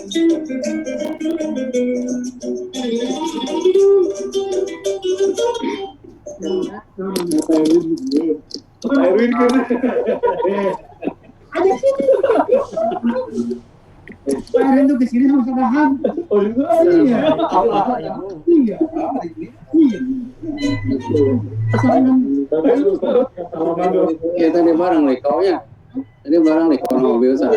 Erwin kan? Ada sini. Pak Erwin tuh kesini sama Sadahan. Oh itu iya. Iya. Ya tadi barang nih kaunya. Tadi barang nih kau mobil saya.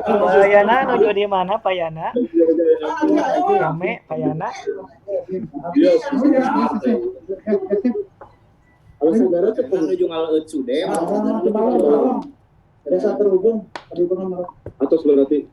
Pak Yana nuju di mana Pak Yana? Rame Pak Yana. Kalau saudara tuh menuju ngaleut sude. Desa terhubung atau berarti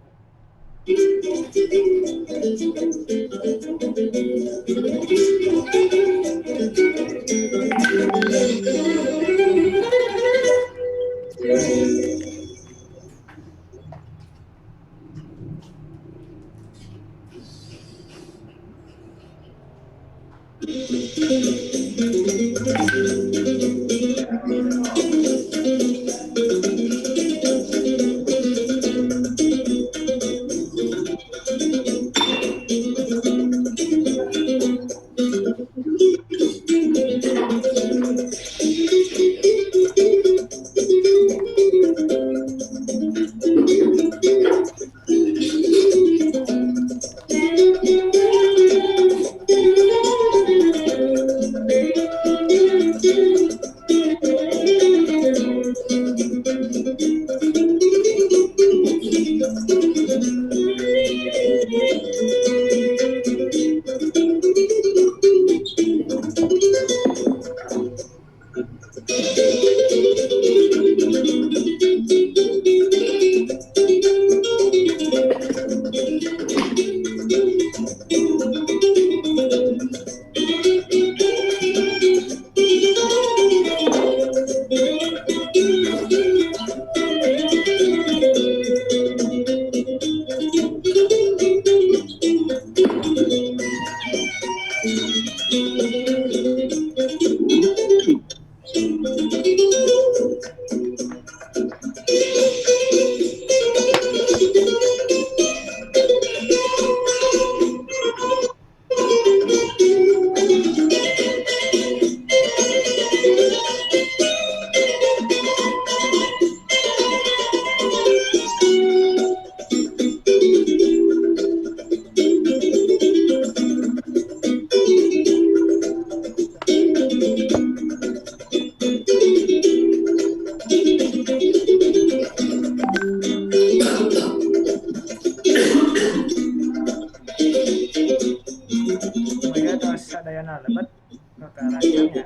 Maya tos sadayana lebet kekarajanya.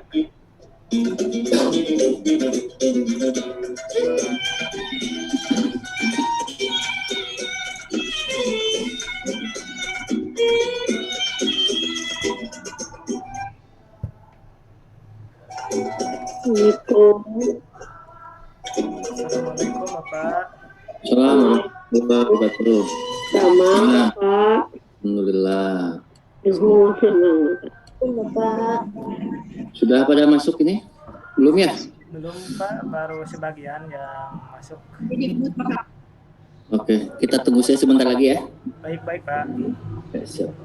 Assalamualaikum Bapak. Assalamualaikum warahmatullahi wabarakatuh. Sama Bapak. Alhamdulillah. Bapak. Sudah pada masuk ini? Belum ya? Belum Pak, baru sebagian yang masuk. Oke, kita tunggu saya sebentar lagi ya. Baik-baik Pak. Ya, siap.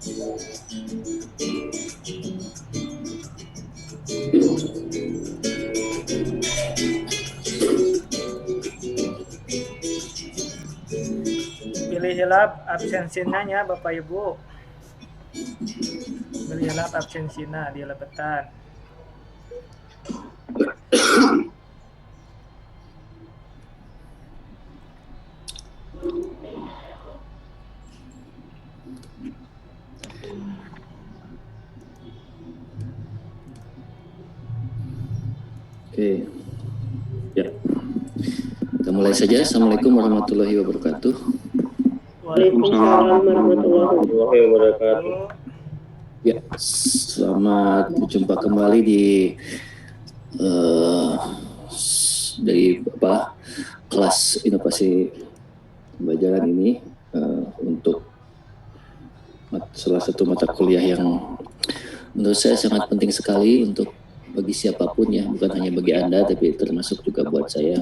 Pilih hilap absensinya Bapak Ibu. Pilih hilap absensinya di lebetan. Oke, ya. Kita mulai saja. Assalamualaikum warahmatullahi wabarakatuh. Waalaikumsalam warahmatullahi wabarakatuh. Ya, selamat berjumpa kembali di dari kelas inovasi pembelajaran ini untuk salah satu mata kuliah yang menurut saya sangat penting sekali untuk bagi siapapun ya, bukan hanya bagi Anda, tapi termasuk juga buat saya.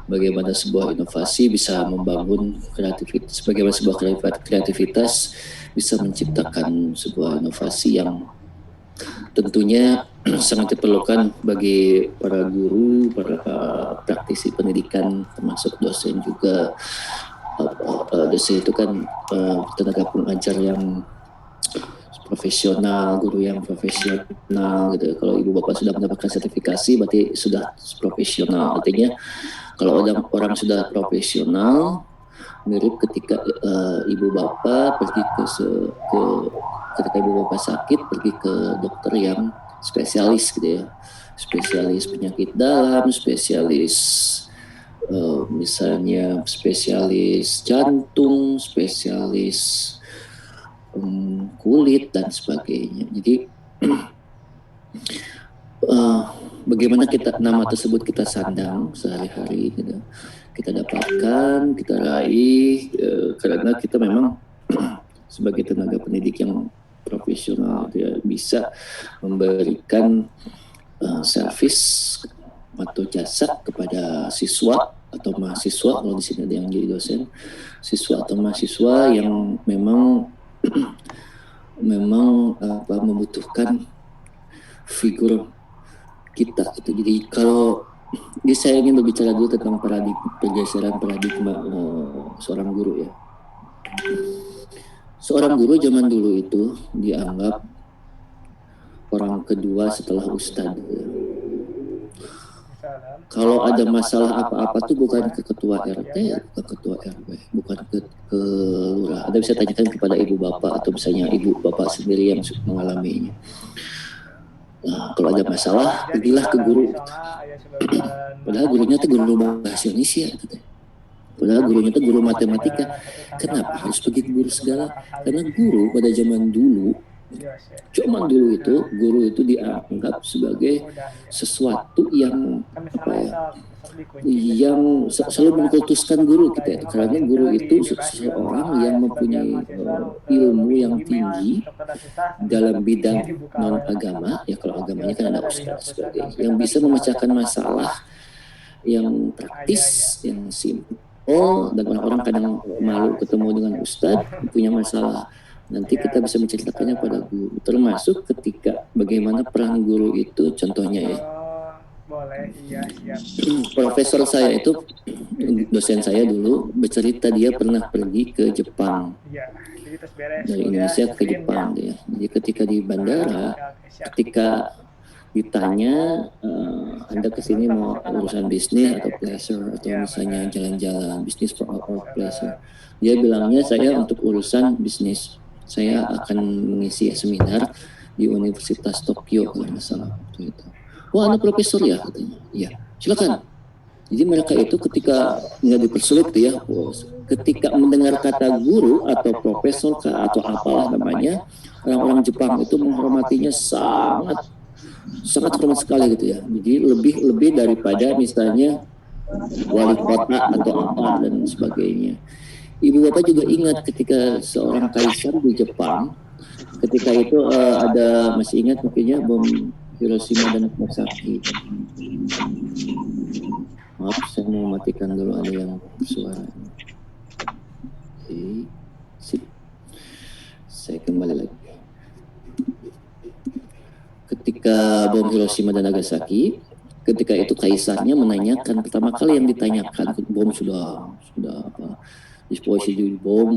Bagaimana sebuah inovasi bisa membangun kreativitas, bagaimana sebuah kreativitas bisa menciptakan sebuah inovasi yang tentunya sangat diperlukan bagi para guru, para praktisi pendidikan, termasuk dosen juga. Dosen itu kan tenaga pengajar yang profesional, guru yang profesional gitu. Kalau ibu bapak sudah mendapatkan sertifikasi berarti sudah profesional. Artinya kalau orang sudah profesional, mirip ketika ibu bapak pergi ketika ibu bapak sakit pergi ke dokter yang spesialis gitu ya. Spesialis penyakit dalam, spesialis misalnya spesialis jantung, spesialis kulit dan sebagainya. Jadi bagaimana nama tersebut kita sandang sehari-hari, gitu. Kita dapatkan, kita raih, karena kita memang sebagai tenaga pendidik yang profesional ya, bisa memberikan servis atau jasa kepada siswa atau mahasiswa. Kalau di sini ada yang jadi dosen, siswa atau mahasiswa yang memang membutuhkan figur kita gitu. Jadi saya ingin berbicara dulu tentang pergeseran paradigma seorang guru ya. Seorang guru zaman dulu itu dianggap orang kedua setelah ustadz. Kalau ada masalah apa-apa tuh bukan ke ketua RT, ke ketua RW, bukan ke lurah. Anda bisa tanyakan kepada ibu bapak atau misalnya ibu bapak sendiri yang mengalaminya. Nah, kalau ada masalah, pergilah ke guru. Padahal gurunya tuh guru bahasa Indonesia. Padahal gurunya tuh guru matematika. Kenapa harus pergi ke guru segala? Karena guru pada zaman dulu, guru itu dianggap sebagai sesuatu yang yang selalu mengkultuskan guru kita itu, karena guru itu seseorang yang mempunyai ilmu yang tinggi dalam bidang non agama ya, kalau agamanya kan ada ustadz sebagainya, yang bisa memecahkan masalah yang praktis, yang simpel. Dan orang-orang kadang malu ketemu dengan ustadz, punya masalah. Nanti kita bisa menceritakannya pada guru, termasuk ketika bagaimana peran guru itu, contohnya ya. Boleh, iya. Profesor saya itu, dosen saya dulu bercerita dia pernah pergi ke Jepang. Dari Indonesia ke Jepang dia. Jadi ketika di bandara, ketika ditanya, Anda kesini mau urusan bisnis atau pleasure, atau misalnya jalan-jalan, bisnis for our pleasure. Dia bilangnya saya untuk urusan bisnis. Saya akan mengisi seminar di Universitas Tokyo kalau nggak salah waktu itu. Wah, Anda profesor ya katanya. Iya, silakan. Jadi mereka itu ketika nggak dipersulit ya, ketika mendengar kata guru atau profesor atau apalah namanya, orang-orang Jepang itu menghormatinya sangat hormat sekali gitu ya. Jadi lebih daripada misalnya wali kota atau apa dan sebagainya. Ibu bapak juga ingat ketika seorang kaisar di Jepang, ketika itu masih ingat mungkinnya bom Hiroshima dan Nagasaki. Maaf, saya mau matikan dulu, ada yang bersuara. Oke, sip. Saya kembali lagi. Ketika bom Hiroshima dan Nagasaki, ketika itu kaisarnya menanyakan, pertama kali yang ditanyakan, bom sudah disposisi di bom,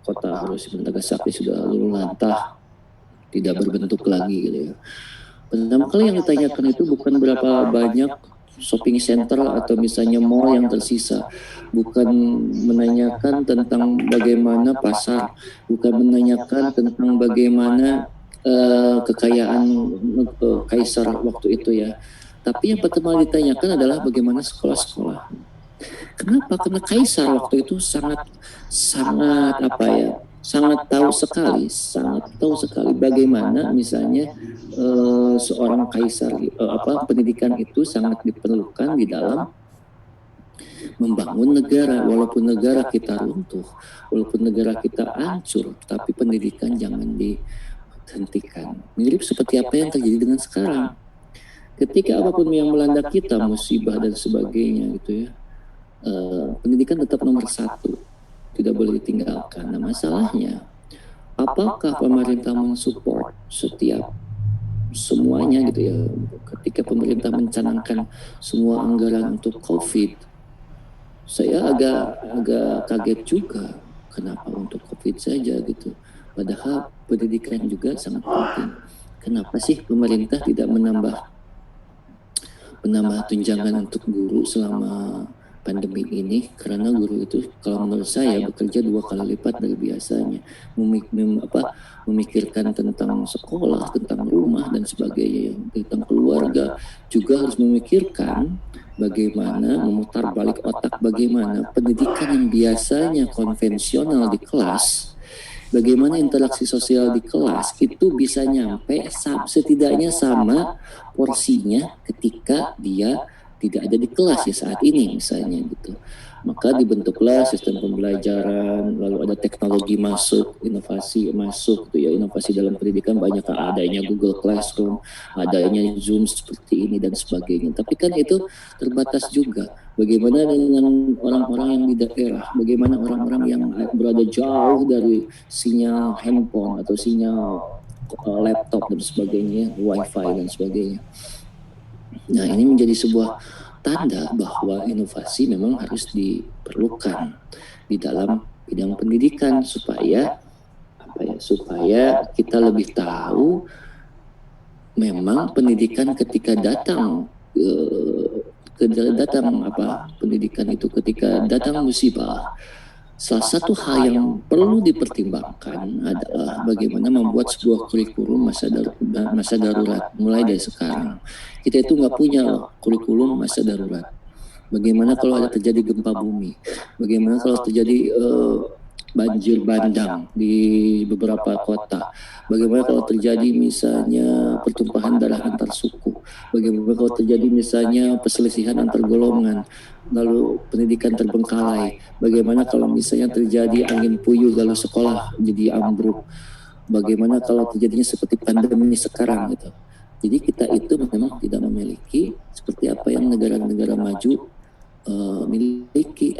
kota Hiroshima dan Nagasaki sudah luluh lantah, tidak berbentuk lagi gitu ya. Pertama kali yang ditanyakan itu bukan berapa banyak shopping center atau misalnya mall yang tersisa, bukan menanyakan tentang bagaimana pasar, bukan menanyakan tentang bagaimana kekayaan kaisar waktu itu ya. Tapi yang pertama ditanyakan adalah bagaimana sekolah-sekolah. Kenapa? Karena kaisar waktu itu sangat tahu sekali bagaimana misalnya seorang kaisar pendidikan itu sangat diperlukan di dalam membangun negara. Walaupun negara kita runtuh, walaupun negara kita hancur, tapi pendidikan jangan dihentikan. Mirip seperti apa yang terjadi dengan sekarang. Ketika apapun yang melanda kita, musibah dan sebagainya gitu ya, pendidikan tetap nomor satu, tidak boleh ditinggalkan. Nah masalahnya, apakah pemerintah mensupport setiap semuanya gitu ya? Ketika pemerintah mencanangkan semua anggaran untuk COVID, saya agak kaget juga. Kenapa untuk COVID saja gitu? Padahal pendidikan juga sangat penting. Kenapa sih pemerintah tidak menambah tunjangan untuk guru selama pandemi ini? Karena guru itu kalau menurut saya bekerja 2 kali lipat dari biasanya, memikirkan tentang sekolah, tentang rumah dan sebagainya, tentang keluarga, juga harus memikirkan bagaimana memutar balik otak, bagaimana pendidikan yang biasanya konvensional di kelas, bagaimana interaksi sosial di kelas itu bisa nyampe setidaknya sama porsinya ketika dia tidak ada di kelas ya saat ini misalnya gitu. Maka dibentuklah sistem pembelajaran, lalu ada teknologi masuk, inovasi masuk tuh ya, inovasi dalam pendidikan banyak, adanya Google Classroom, adanya Zoom seperti ini dan sebagainya. Tapi kan itu terbatas juga. Bagaimana dengan orang-orang yang di daerah, bagaimana orang-orang yang berada jauh dari sinyal handphone atau sinyal laptop dan sebagainya, wifi dan sebagainya. Nah ini menjadi sebuah tanda bahwa inovasi memang harus diperlukan di dalam bidang pendidikan supaya kita lebih tahu memang pendidikan ketika datang pendidikan itu ketika datang musibah. Salah satu hal yang perlu dipertimbangkan adalah bagaimana membuat sebuah kurikulum masa darurat mulai dari sekarang. Kita itu nggak punya kurikulum masa darurat. Bagaimana kalau ada terjadi gempa bumi? Bagaimana kalau terjadi banjir bandang di beberapa kota? Bagaimana kalau terjadi misalnya pertumpahan darah antar suku? Bagaimana kalau terjadi misalnya perselisihan antar golongan? Lalu pendidikan terbengkalai? Bagaimana kalau misalnya terjadi angin puyuh lalu sekolah jadi ambruk? Bagaimana kalau terjadinya seperti pandemi sekarang gitu? Jadi kita itu memang tidak memiliki seperti apa yang negara-negara maju miliki,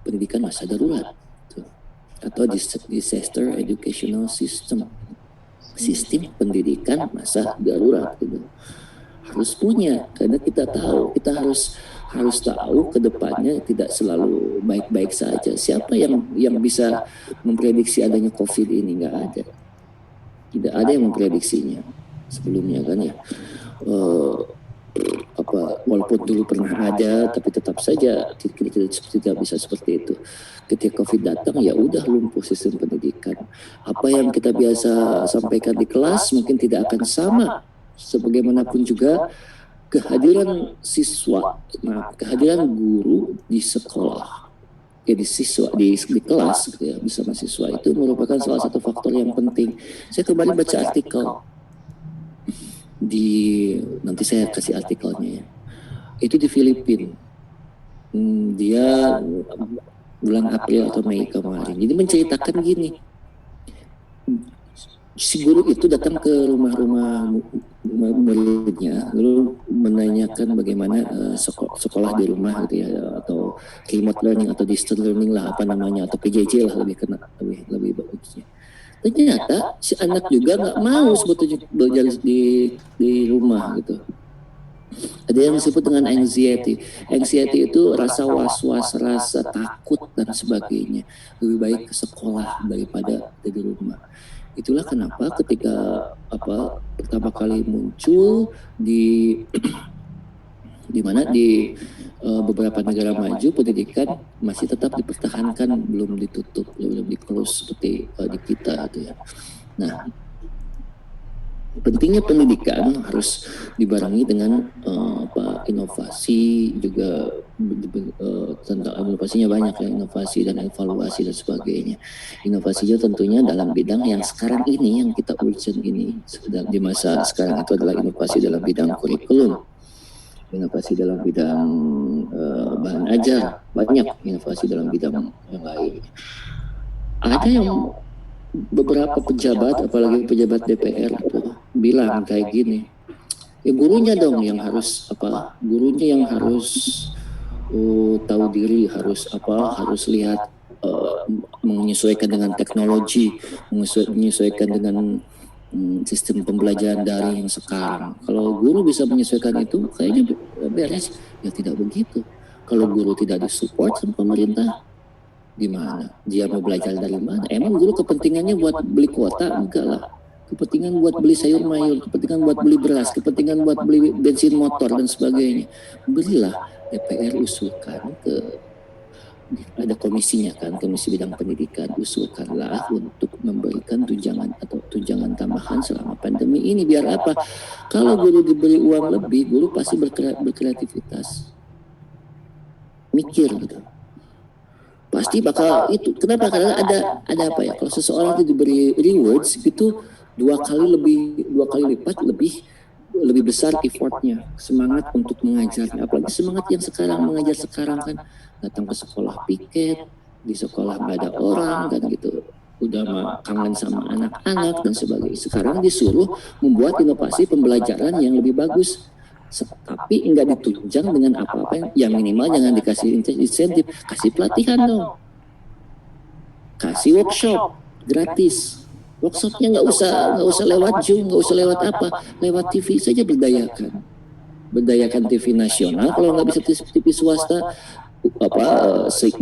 pendidikan masa darurat atau disaster educational system, sistem pendidikan masa darurat gitu. Harus punya, karena kita harus tahu ke depannya tidak selalu baik-baik saja. Siapa yang bisa memprediksi adanya COVID ini? Nggak ada. Tidak ada yang memprediksinya sebelumnya kan ya. Walaupun dulu pernah ada, tapi tetap saja tidak bisa seperti itu. Ketika COVID datang, ya udah lumpuh sistem pendidikan. Apa yang kita biasa sampaikan di kelas mungkin tidak akan sama. Sebagaimanapun juga kehadiran guru di sekolah, di kelas gitu ya, bersama siswa itu merupakan salah satu faktor yang penting. Saya kembali baca artikel nanti saya kasih artikelnya ya. Itu di Filipina. Dia bulan April atau Mei kemarin. Jadi menceritakan gini. Si guru itu datang ke rumah-rumah muridnya, lalu menanyakan bagaimana sekolah di rumah gitu ya, atau remote learning atau distance learning lah atau PJJ lah lebih bagusnya. Ternyata si anak juga nggak mau sebetulnya belajar di rumah gitu. Ada yang disebut dengan anxiety. Anxiety itu rasa was-was, rasa takut dan sebagainya. Lebih baik ke sekolah daripada di rumah. Itulah kenapa ketika pertama kali muncul di beberapa negara maju pendidikan masih tetap dipertahankan, belum ditutup, belum di-close seperti di kita gitu ya. Nah, pentingnya pendidikan harus dibarengi dengan inovasi juga, tentang inovasinya banyak ya, inovasi dan evaluasi dan sebagainya. Inovasinya tentunya dalam bidang yang sekarang ini yang kita urgent ini di masa sekarang itu adalah inovasi dalam bidang kurikulum, inovasi dalam bidang bahan ajar, banyak inovasi dalam bidang yang lain. Ada yang beberapa pejabat, apalagi pejabat DPR itu bilang kayak gini, ya gurunya dong yang harus gurunya yang harus tahu diri, harus lihat, menyesuaikan dengan teknologi, menyesuaikan dengan sistem pembelajaran daring yang sekarang. Kalau guru bisa menyesuaikan itu, kayaknya beres. Ya tidak begitu. Kalau guru tidak disupport sama pemerintah, gimana? Dia mau belajar dari mana? Emang guru kepentingannya buat beli kuota? Enggak lah. Kepentingan buat beli sayur mayur, kepentingan buat beli beras, kepentingan buat beli bensin motor dan sebagainya. Berilah, DPR usulkan ada komisinya kan, komisi bidang pendidikan, usulkanlah untuk memberikan tunjangan tambahan selama pandemi ini. Biar apa? Kalau guru diberi uang lebih, guru pasti berkreativitas, mikir gitu. Pasti bakal itu. Kenapa? Karena ada apa ya? Kalau seseorang itu diberi rewards itu dua kali lipat lebih besar effortnya, semangat untuk mengajarnya. Apalagi semangat yang sekarang mengajar sekarang kan, datang ke sekolah piket, di sekolah nggak ada orang kan gitu, udah kangen sama anak-anak dan sebagainya. Sekarang disuruh membuat inovasi pembelajaran yang lebih bagus, tapi nggak ditunjang dengan apa-apa yang minimal jangan dikasih insentif, kasih pelatihan dong, kasih workshop gratis. Workshopnya nggak usah lewat Zoom, nggak usah lewat lewat TV saja, berdayakan TV nasional. Kalau nggak bisa TV swasta,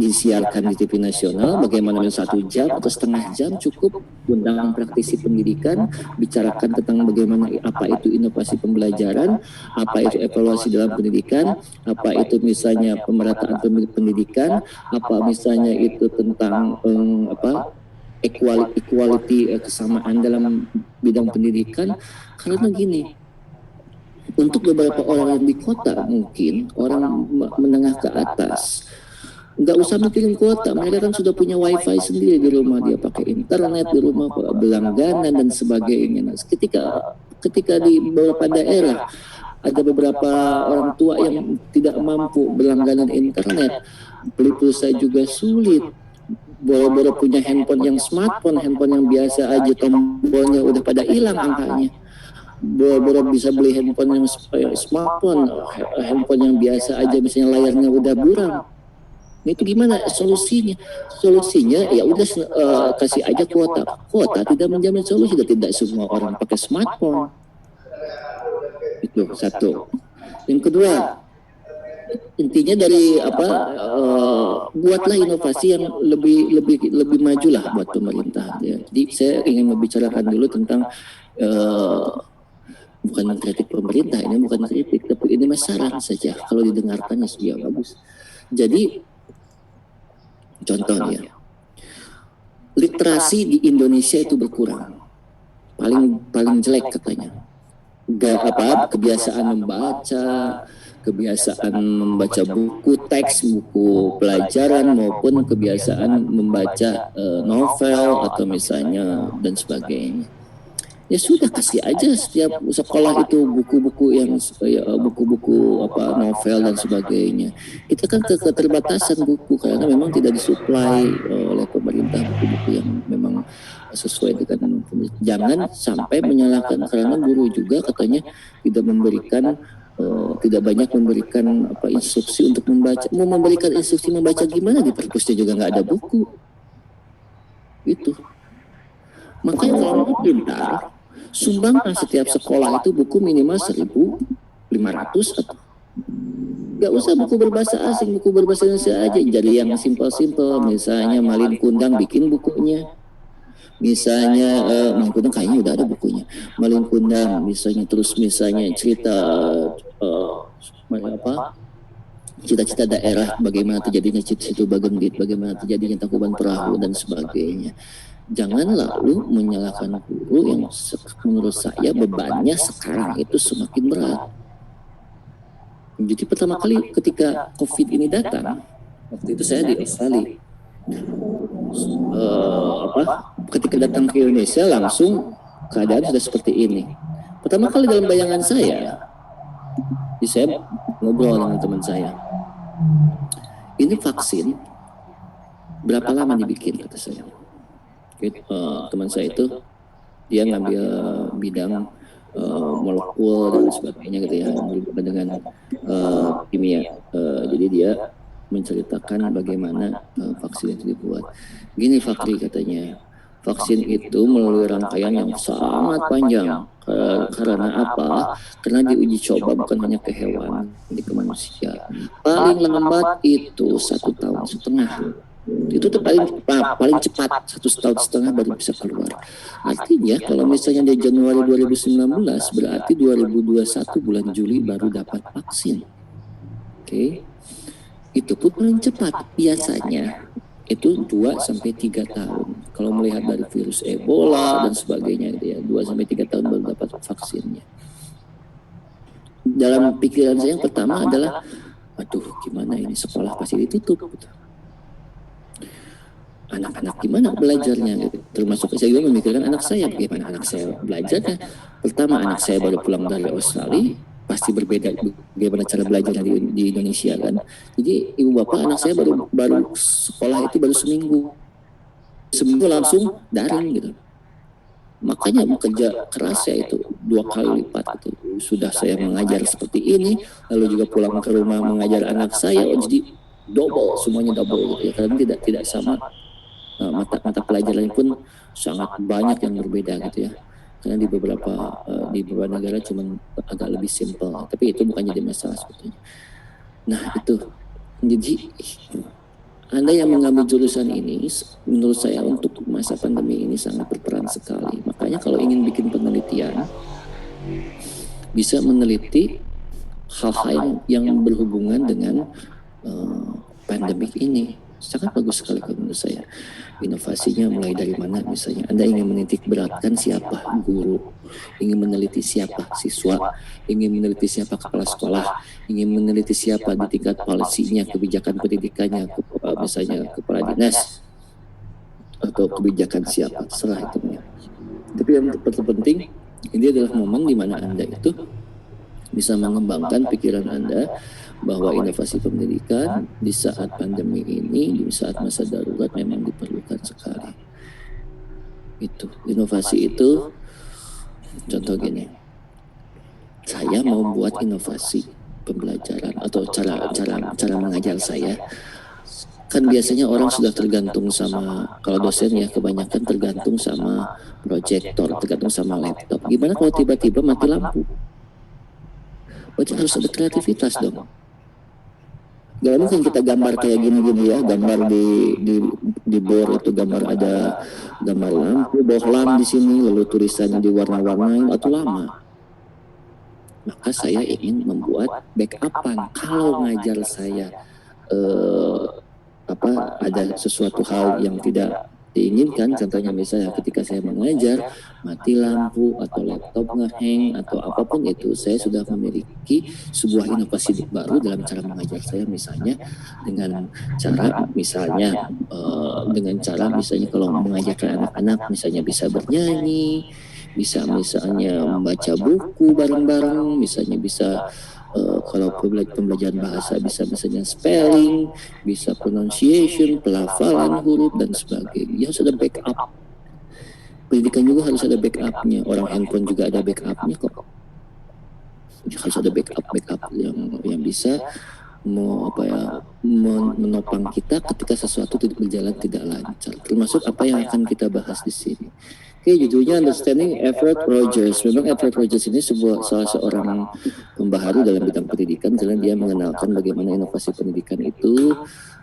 disiarkan di TV nasional. Bagaimana 1 jam atau setengah jam cukup, undang praktisi pendidikan, bicarakan tentang bagaimana apa itu inovasi pembelajaran, apa itu evaluasi dalam pendidikan, apa itu misalnya pemerataan pendidikan, apa misalnya itu tentang equality, kesamaan dalam bidang pendidikan. Karena gini, untuk beberapa orang yang di kota, mungkin orang menengah ke atas, nggak usah mikirin kuota, mereka kan sudah punya wifi sendiri di rumah, dia pakai internet di rumah, berlangganan dan sebagainya. Nah, ketika di beberapa daerah ada beberapa orang tua yang tidak mampu berlangganan internet, beli pulsa juga sulit, boro-boro punya handphone yang smartphone, handphone yang biasa aja tombolnya udah pada hilang angkanya, boro-boro bisa beli handphone yang smartphone, handphone yang biasa aja misalnya layarnya udah buram. Nah, itu gimana solusinya? Solusinya ya udah kasih aja kuota tidak menjamin solusi, tidak semua orang pakai smartphone. Itu satu. Yang kedua, intinya dari buatlah inovasi yang lebih maju lah buat pemerintah ya. Jadi saya ingin membicarakan dulu tentang bukan mengkritik pemerintah, ini bukan kritik, tapi ini saran saja, kalau didengarkan ya bagus. Jadi contohnya, literasi di Indonesia itu berkurang, paling jelek katanya. Kebiasaan membaca buku teks, buku pelajaran maupun kebiasaan membaca novel atau misalnya dan sebagainya. Ya sudah, kasih aja setiap sekolah itu buku-buku novel dan sebagainya. Kita kan keterbatasan buku karena memang tidak disuplai oleh pemerintah buku-buku yang memang sesuai dengan. Jangan sampai menyalahkan, karena guru juga katanya tidak banyak memberikan instruksi untuk membaca. Mau memberikan instruksi membaca gimana, di perpusnya juga nggak ada buku. Itu Makanya kalau mau pintar, sumbangkan setiap sekolah itu buku minimal 1.500 atau nggak usah buku berbahasa asing, buku berbahasa Indonesia aja. Jadi yang simpel-simpel, misalnya Malin Kundang bikin bukunya. Misalnya Malin Kundang kayaknya udah ada bukunya. Malin Kundang misalnya, terus misalnya cerita cita-cita daerah, bagaimana terjadinya situ Bagendit, bagaimana terjadinya Tangkuban Perahu dan sebagainya. Jangan lalu menyalahkan guru yang menurut saya bebannya sekarang itu semakin berat. Jadi pertama kali ketika COVID ini datang, waktu itu saya di Australia. Ketika datang ke Indonesia langsung keadaan sudah seperti ini. Pertama kali dalam bayangan saya ngobrol dengan teman saya. Ini vaksin berapa lama dibikin, kata saya. Teman saya itu dia ngambil bidang molekul dan sebagainya gitu ya, dengan kimia. Jadi dia menceritakan bagaimana vaksin itu dibuat. Gini Fakri katanya, vaksin itu melalui rangkaian yang sangat panjang. Karena apa? Karena diuji coba bukan hanya ke hewan, tapi ke manusia. Paling lambat itu 1,5 tahun. Itu tuh paling cepat 1,5 tahun baru bisa keluar. Artinya kalau misalnya di Januari 2019 berarti 2021 bulan Juli baru dapat vaksin. Oke. Itu pun paling cepat. Biasanya itu 2-3 tahun. Kalau melihat dari virus Ebola dan sebagainya gitu ya, 2-3 tahun baru dapat vaksinnya. Dalam pikiran saya yang pertama adalah, aduh gimana ini, sekolah pasti ditutup gitu. Anak-anak gimana belajarnya gitu. Termasuk saya juga memikirkan anak saya, bagaimana anak saya belajarnya. Pertama, anak saya baru pulang dari Australia, pasti berbeda bagaimana cara belajar di Indonesia kan. Jadi ibu bapak anak saya baru sekolah itu baru seminggu langsung daring gitu. Makanya bekerja keras ya itu 2 kali lipat gitu. Sudah saya mengajar seperti ini, lalu juga pulang ke rumah mengajar anak saya, jadi double, semuanya double gitu ya. Karena tidak sama. Mata pelajaran pun sangat banyak yang berbeda gitu ya. Karena di beberapa negara cuma agak lebih simpel, tapi itu bukan jadi masalah sebetulnya. Nah itu, jadi Anda yang mengambil jurusan ini, menurut saya untuk masa pandemi ini sangat berperan sekali. Makanya kalau ingin bikin penelitian, bisa meneliti hal-hal yang berhubungan dengan pandemik ini. Sangat bagus sekali kalau menurut saya. Inovasinya mulai dari mana, misalnya Anda ingin menitik beratkan siapa guru, ingin meneliti siapa siswa, ingin meneliti siapa kepala sekolah, ingin meneliti siapa di tingkat polisinya, kebijakan pendidikannya, misalnya kepala dinas, atau kebijakan siapa, terserah itu. Tapi yang terpenting, ini adalah momen di mana Anda itu bisa mengembangkan pikiran Anda bahwa inovasi pendidikan di saat pandemi ini, di saat masa darurat memang diperlukan sekali. Itu inovasi itu, contoh gini, saya mau buat inovasi pembelajaran atau cara mengajar saya. Kan biasanya orang sudah tergantung sama, kalau dosen ya kebanyakan tergantung sama proyektor, tergantung sama laptop. Gimana kalau tiba-tiba mati lampu? Berarti harus ada kreativitas dong. Gak mungkin kita gambar kayak gini-gini ya, gambar di board itu gambar ada gambar lampu, bohlam di sini, lalu tulisannya diwarna-warnain, atau lama. Maka saya ingin membuat backupan kalau ngajar saya ada sesuatu hal yang tidak diinginkan, contohnya misalnya ketika saya mengajar mati lampu atau laptop ngehang atau apapun itu, saya sudah memiliki sebuah inovasi baru dalam cara mengajar saya, misalnya dengan cara misalnya kalau mengajarkan anak-anak misalnya bisa bernyanyi, bisa misalnya membaca buku bareng-bareng, misalnya bisa kalau pembelajaran bahasa bisa misalnya spelling, bisa pronunciation, pelafalan huruf dan sebagainya. Harus ada backup. Pendidikan juga harus ada backupnya. Orang handphone juga ada backupnya kok. Harus ada backup yang bisa menopang kita ketika sesuatu berjalan tidak lancar. Termasuk apa yang akan kita bahas di sini. Oke, judulnya Understanding Everett Rogers. Memang Everett Rogers ini salah seorang pembaharu dalam bidang pendidikan karena dia mengenalkan bagaimana inovasi pendidikan itu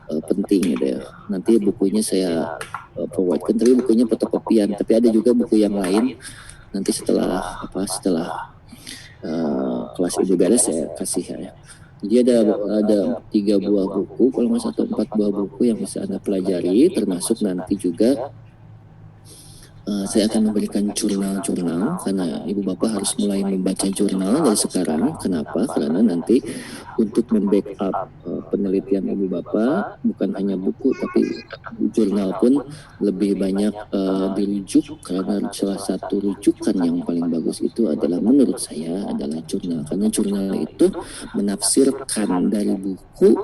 penting gitu ya. Nanti bukunya saya forwardkan, tapi bukunya fotokopian. Tapi ada juga buku yang lain. Nanti setelah kelas ini beres saya kasih ya. Jadi ada 3 buah buku, kalau nggak 1 4 buah buku yang bisa Anda pelajari, termasuk nanti juga saya akan memberikan jurnal-jurnal karena ibu bapak harus mulai membaca jurnal dari sekarang. Kenapa? Karena nanti untuk membackup penelitian ibu bapak bukan hanya buku tapi jurnal pun lebih banyak dirujuk, karena salah satu rujukan yang paling bagus itu adalah menurut saya adalah jurnal, karena jurnal itu menafsirkan dari buku,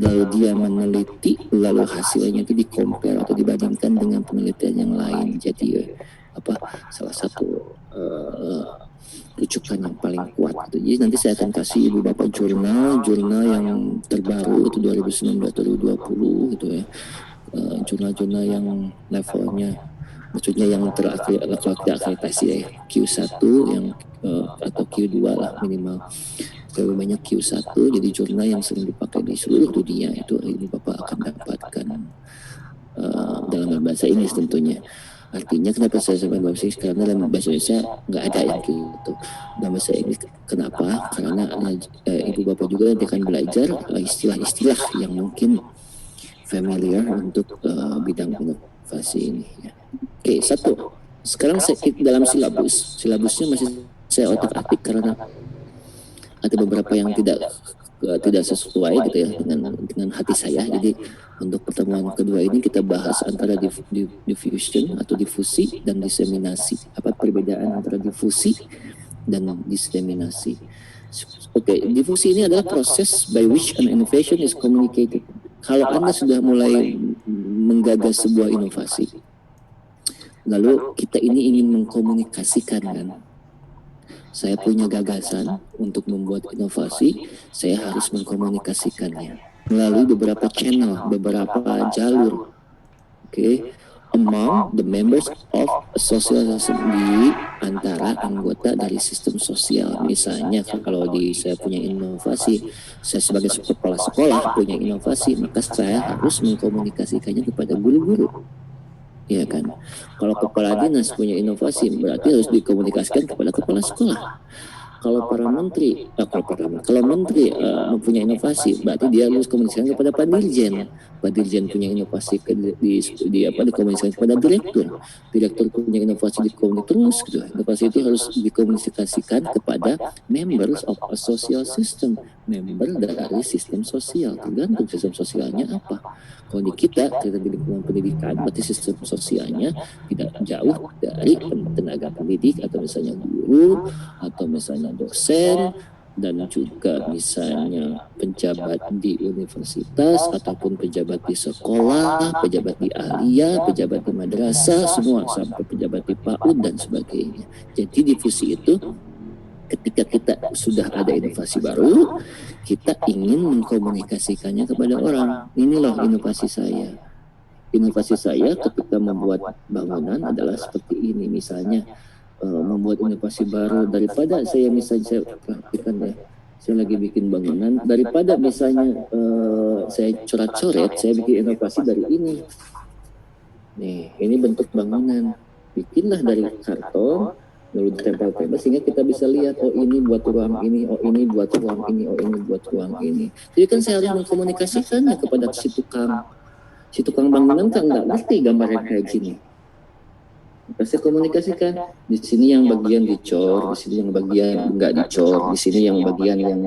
lalu dia meneliti, lalu hasilnya itu di-compare atau dibandingkan dengan penelitian yang lain. Jadi salah satu rujukan yang paling kuat gitu. Jadi nanti saya akan kasih ibu bapak jurnal yang terbaru itu 2019-2020 gitu ya. Jurnal-jurnal yang levelnya, maksudnya yang terakreditasi ya, Q1 yang atau Q2 lah minimal. Lebih banyak Q1, jadi jurnal yang sering dipakai di seluruh dunia itu ibu bapak akan dapatkan dalam bahasa Inggris tentunya. Artinya kenapa saya sampai bahasa Inggris? Karena dalam bahasa Indonesia nggak ada yang gitu. Dalam bahasa Inggris kenapa? Karena ibu bapak juga nanti akan belajar istilah-istilah yang mungkin familiar untuk bidang inovasi ini. Ya. Oke, 1. Sekarang dalam silabusnya masih saya otak-atik karena ada beberapa yang tidak sesuai gitu ya dengan hati saya. Jadi untuk pertemuan kedua ini kita bahas antara diffusion atau difusi dan diseminasi. Apa perbedaan antara difusi dan diseminasi? Oke, difusi ini adalah proses by which an innovation is communicated. Kalau Anda sudah mulai menggagas sebuah inovasi, lalu kita ini ingin mengkomunikasikan kan. Saya punya gagasan untuk membuat inovasi, saya harus mengkomunikasikannya melalui beberapa channel, beberapa jalur. Oke, among the members of a social system, di antara anggota dari sistem sosial. Misalnya kalau saya punya inovasi, saya sebagai kepala sekolah punya inovasi, maka saya harus mengkomunikasikannya kepada guru-guru. Ya kan, kalau kepala dinas punya inovasi berarti harus dikomunikasikan kepada kepala sekolah. Kalau menteri mempunyai inovasi berarti dia harus komunikasikan kepada Pak Dirjen. Pak Dirjen punya inovasi dikomunikasikan kepada direktur punya inovasi terus gitu. Inovasi itu harus dikomunikasikan kepada members of a social system, member dari sistem sosial. Tergantung sistem sosialnya apa. Kalau di kita di lingkungan pendidikan berarti sistem sosialnya tidak jauh dari tenaga pendidik atau misalnya guru atau misalnya dosen dan juga misalnya pejabat di universitas ataupun pejabat di sekolah, pejabat di ahliya, pejabat di madrasah, semua sampai pejabat di PAUD dan sebagainya. Jadi difusi itu ketika kita sudah ada inovasi baru, kita ingin mengkomunikasikannya kepada orang. Ini loh inovasi saya. Inovasi saya ketika membuat bangunan adalah seperti ini. Misalnya membuat inovasi baru daripada saya perhatikan ya, saya lagi bikin bangunan, daripada misalnya saya coret-coret, saya bikin inovasi dari ini. Nih, ini bentuk bangunan. Bikinlah dari karton, lalu ditempel-tempel sehingga kita bisa lihat, oh ini buat ruang ini, oh ini buat ruang ini, oh ini buat ruang ini. Jadi kan saya harus mengkomunikasikannya kepada si tukang bangunan kan nggak ngerti gambar yang kayak gini. Saya komunikasikan di sini yang bagian dicor, di sini yang bagian nggak dicor, di sini yang bagian yang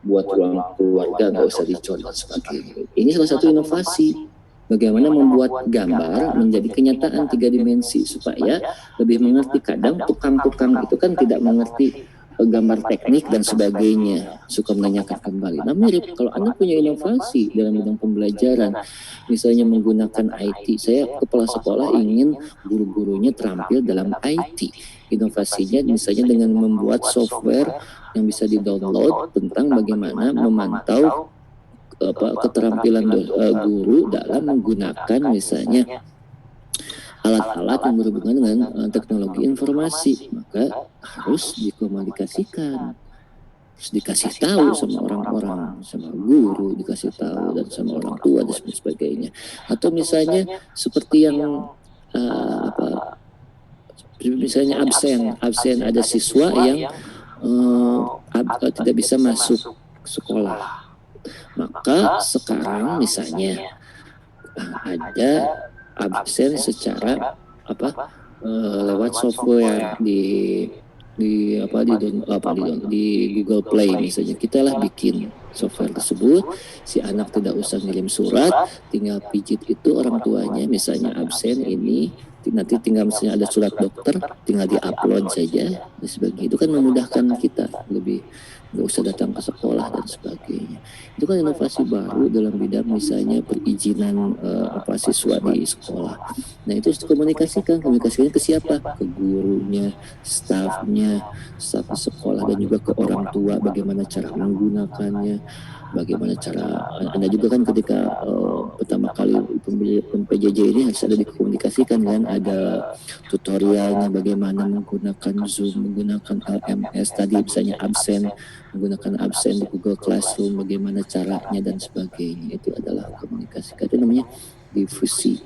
buat ruang keluarga nggak usah dicor dan sebagainya. Ini salah satu inovasi. Bagaimana membuat gambar menjadi kenyataan 3 dimensi supaya lebih mengerti. Kadang tukang-tukang itu kan tidak mengerti gambar teknik dan sebagainya, suka menanyakan kembali. Nah mirip kalau Anda punya inovasi dalam bidang pembelajaran, misalnya menggunakan IT, saya kepala sekolah ingin guru-gurunya terampil dalam IT. Inovasinya misalnya dengan membuat software yang bisa di-download tentang bagaimana memantau keterampilan guru dalam menggunakan misalnya alat-alat yang berhubungan dengan teknologi informasi, maka harus dikomunikasikan, harus dikasih tahu sama orang-orang, sama guru dikasih tahu, dan sama orang tua dan sebagainya. Atau misalnya seperti yang misalnya absen ada siswa yang tidak bisa masuk sekolah, maka sekarang misalnya ada absen secara lewat software di Google Play misalnya. Kita lah bikin software tersebut, si anak tidak usah ngirim surat, tinggal pijit itu orang tuanya, misalnya absen ini, nanti tinggal misalnya ada surat dokter, tinggal diupload saja dan sebagainya. Itu kan memudahkan kita, lebih nggak usah datang ke sekolah dan sebagainya. Itu kan inovasi baru dalam bidang misalnya perizinan siswa di sekolah. Nah itu harus komunikasikan ke siapa? Ke gurunya, staf sekolah, dan juga ke orang tua, bagaimana cara menggunakannya, bagaimana cara Anda juga kan ketika pertama kali PJJ ini harus ada dikomunikasikan kan, ada tutorialnya bagaimana menggunakan Zoom, menggunakan LMS tadi misalnya absen, menggunakan absen di Google Classroom, bagaimana caranya dan sebagainya. Itu adalah komunikasi, itu namanya difusi.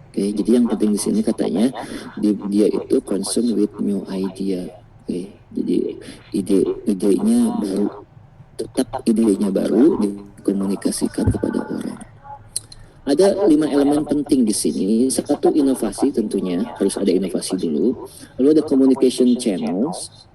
Oke, jadi yang penting di sini katanya dia itu concern with new idea. Oke, jadi idenya baru, tetap idenya baru dikomunikasikan kepada orang. Ada 5 elemen penting di sini. Satu, inovasi, tentunya harus ada inovasi dulu. Lalu ada communication channels,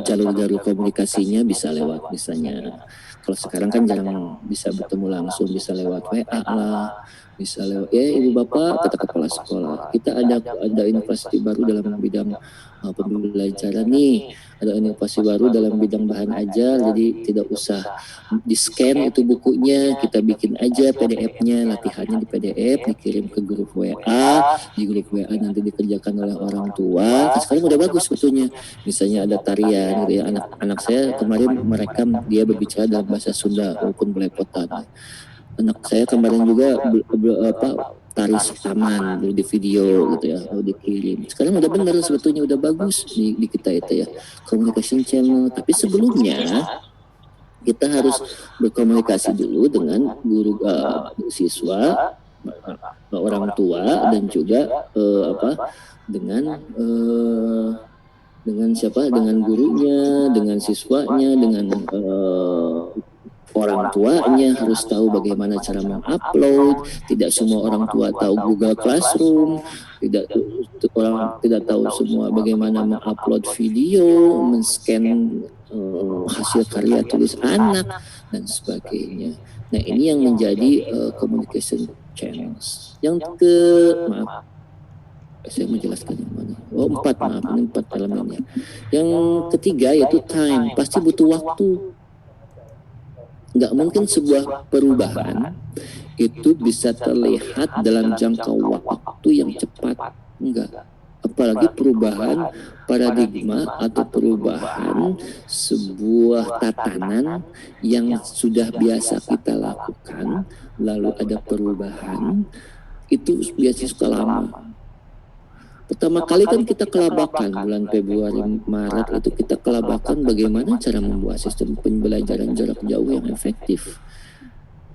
jalur-jalur komunikasinya bisa lewat misalnya, kalau sekarang kan jarang bisa bertemu langsung, bisa lewat WA lah, bisa lewat ibu bapak kata kepala sekolah. Kita ada inovasi baru dalam bidang pembelajaran nih, ada inovasi baru dalam bidang bahan ajar, jadi tidak usah di scan itu bukunya, kita bikin aja PDF-nya, latihannya di PDF, dikirim ke grup WA, di grup WA nanti dikerjakan oleh orang tua. Sekarang udah bagus sebetulnya, misalnya ada tarian gitu ya, anak saya kemarin merekam dia berbicara dalam bahasa Sunda walaupun belepotan. Anak saya kemarin juga tari taman di video gitu ya, dikirim. Sekarang udah benar sebetulnya, udah bagus di kita itu ya, communication channel. Tapi sebelumnya kita harus berkomunikasi dulu dengan guru, siswa, orang tua, dan juga dengan siapa, dengan gurunya, dengan siswanya, dengan orang tuanya harus tahu bagaimana cara mengupload. Tidak semua orang tua tahu Google Classroom, orang tidak tahu semua bagaimana mengupload video, men-scan hasil karya tulis anak dan sebagainya. Nah ini yang menjadi communication channels. Yang saya menjelaskan yang mana? Ini 4 elemennya. Yang ketiga yaitu time, pasti butuh waktu. Nggak mungkin sebuah perubahan itu bisa terlihat dalam jangka waktu yang cepat, enggak. Apalagi perubahan paradigma atau perubahan sebuah tatanan yang sudah biasa kita lakukan, lalu ada perubahan, itu biasanya suka lama. Pertama kali kan kita kelabakan bulan Februari, Maret itu kita kelabakan bagaimana cara membuat sistem pembelajaran jarak jauh yang efektif.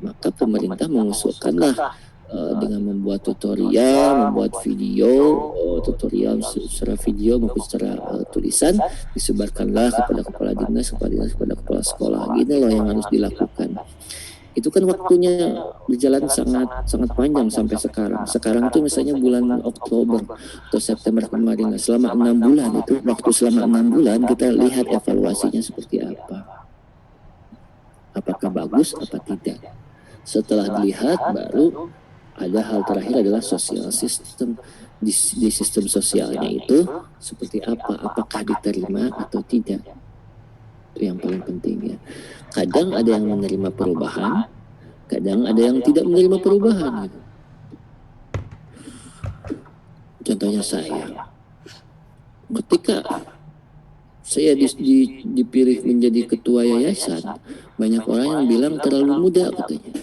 Maka pemerintah mengusulkanlah dengan membuat tutorial, membuat video, tutorial secara video maupun secara tulisan, disebarkanlah kepada kepala dinas, kepada kepala sekolah. Gini loh yang harus dilakukan. Itu kan waktunya berjalan sangat panjang sampai sekarang. Sekarang itu misalnya bulan Oktober atau September kemarin, selama 6 bulan itu, waktu selama 6 bulan kita lihat evaluasinya seperti apa. Apakah bagus apa tidak. Setelah dilihat baru ada hal terakhir adalah social system. Di sistem sosialnya itu seperti apa, apakah diterima atau tidak. Itu yang paling penting ya. Kadang ada yang menerima perubahan, kadang ada yang tidak menerima perubahan. Gitu. Contohnya saya, ketika saya dipilih menjadi ketua yayasan, banyak orang yang bilang terlalu muda katanya.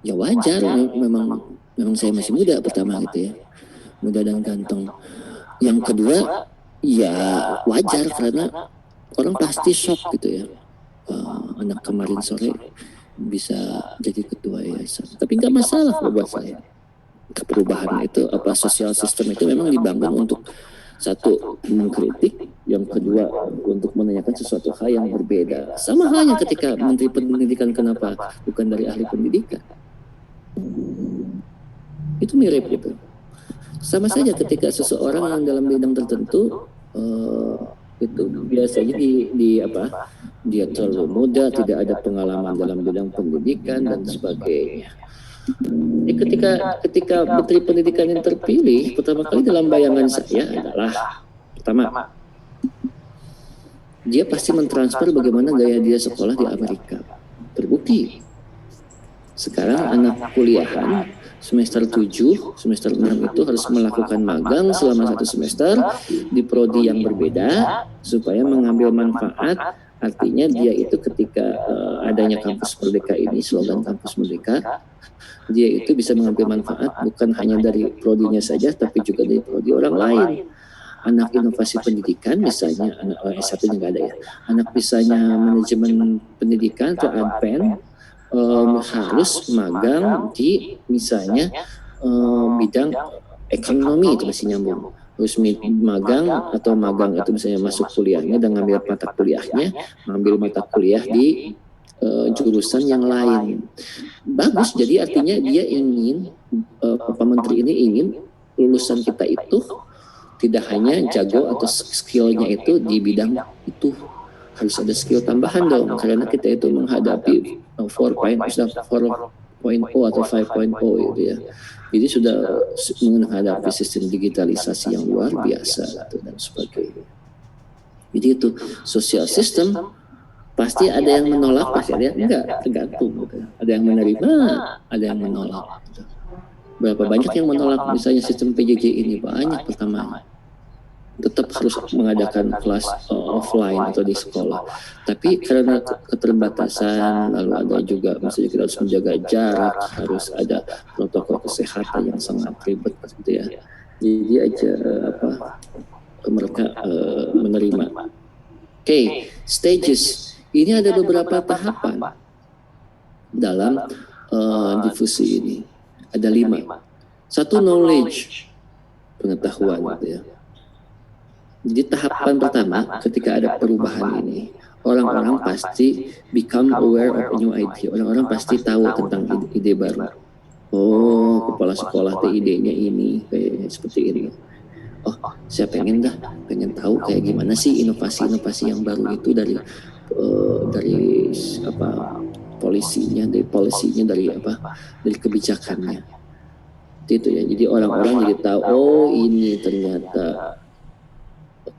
Ya wajar, memang memang saya masih muda pertama gitu ya, muda dan ganteng. Yang kedua, ya wajar karena orang pasti shock gitu ya. Anak kemarin sore bisa jadi ketua yayasan, tapi nggak masalah buat saya. Perubahan itu sosial sistem itu memang dibangun untuk satu mengkritik, yang kedua untuk menanyakan sesuatu hal yang berbeda. Sama halnya ketika Menteri Pendidikan kenapa bukan dari ahli pendidikan, itu mirip gitu. Sama saja ketika seseorang yang dalam bidang tertentu itu biasanya dia terlalu muda, tidak ada pengalaman dalam bidang pendidikan dan sebagainya. Jadi ketika Menteri Pendidikan yang terpilih pertama kali dalam bayangan saya adalah pertama, dia pasti mentransfer bagaimana gaya dia sekolah di Amerika. Terbukti sekarang anak kuliahan semester 7, semester 6 itu harus melakukan magang selama 1 semester di prodi yang berbeda supaya mengambil manfaat. Artinya dia itu ketika adanya kampus merdeka ini, slogan kampus merdeka, dia itu bisa mengambil manfaat bukan hanya dari prodinya saja tapi juga dari prodi orang lain. Anak inovasi pendidikan misalnya, anak S1-nya nggak ada ya, anak misalnya manajemen pendidikan atau adpen harus magang di misalnya bidang ekonomi, itu masih nyambung. Terus magang itu misalnya masuk kuliahnya dan ngambil mata kuliahnya, ngambil mata kuliah di jurusan yang lain. Bagus, jadi artinya dia ingin, Pak Menteri ini ingin lulusan kita itu tidak hanya jago atau skillnya itu di bidang itu, harus ada skill tambahan dong, karena kita itu menghadapi 4.0 atau 5.0 gitu ya. Jadi sudah menghadapi sistem digitalisasi yang luar biasa gitu, dan sebagainya. Jadi itu social system, pasti ada yang menolak, pasti ada yang enggak, tergantung gitu. Ada yang menerima, ada yang menolak gitu. Berapa banyak yang menolak misalnya sistem PJJ ini? Banyak. Pertama, tetap harus mengadakan kelas offline atau di sekolah. Tapi karena keterbatasan, lalu ada juga misalnya kita harus menjaga jarak, harus ada protokol kesehatan yang sangat ribet gitu ya. Jadi aja mereka menerima. Oke, stages. Ini ada beberapa tahapan dalam difusi ini. Ada 5. 1, knowledge, pengetahuan gitu ya. Jadi tahapan pertama ketika ada perubahan ini, orang-orang pasti become aware of a new idea. Orang-orang pasti tahu tentang ide baru. Oh, kepala sekolah idenya ini kayak seperti ini. Oh, saya pengen tahu kayak gimana sih inovasi-inovasi yang baru itu dari polisinya, dari kebijakannya. Itu ya. Jadi orang-orang jadi tahu, oh ini ternyata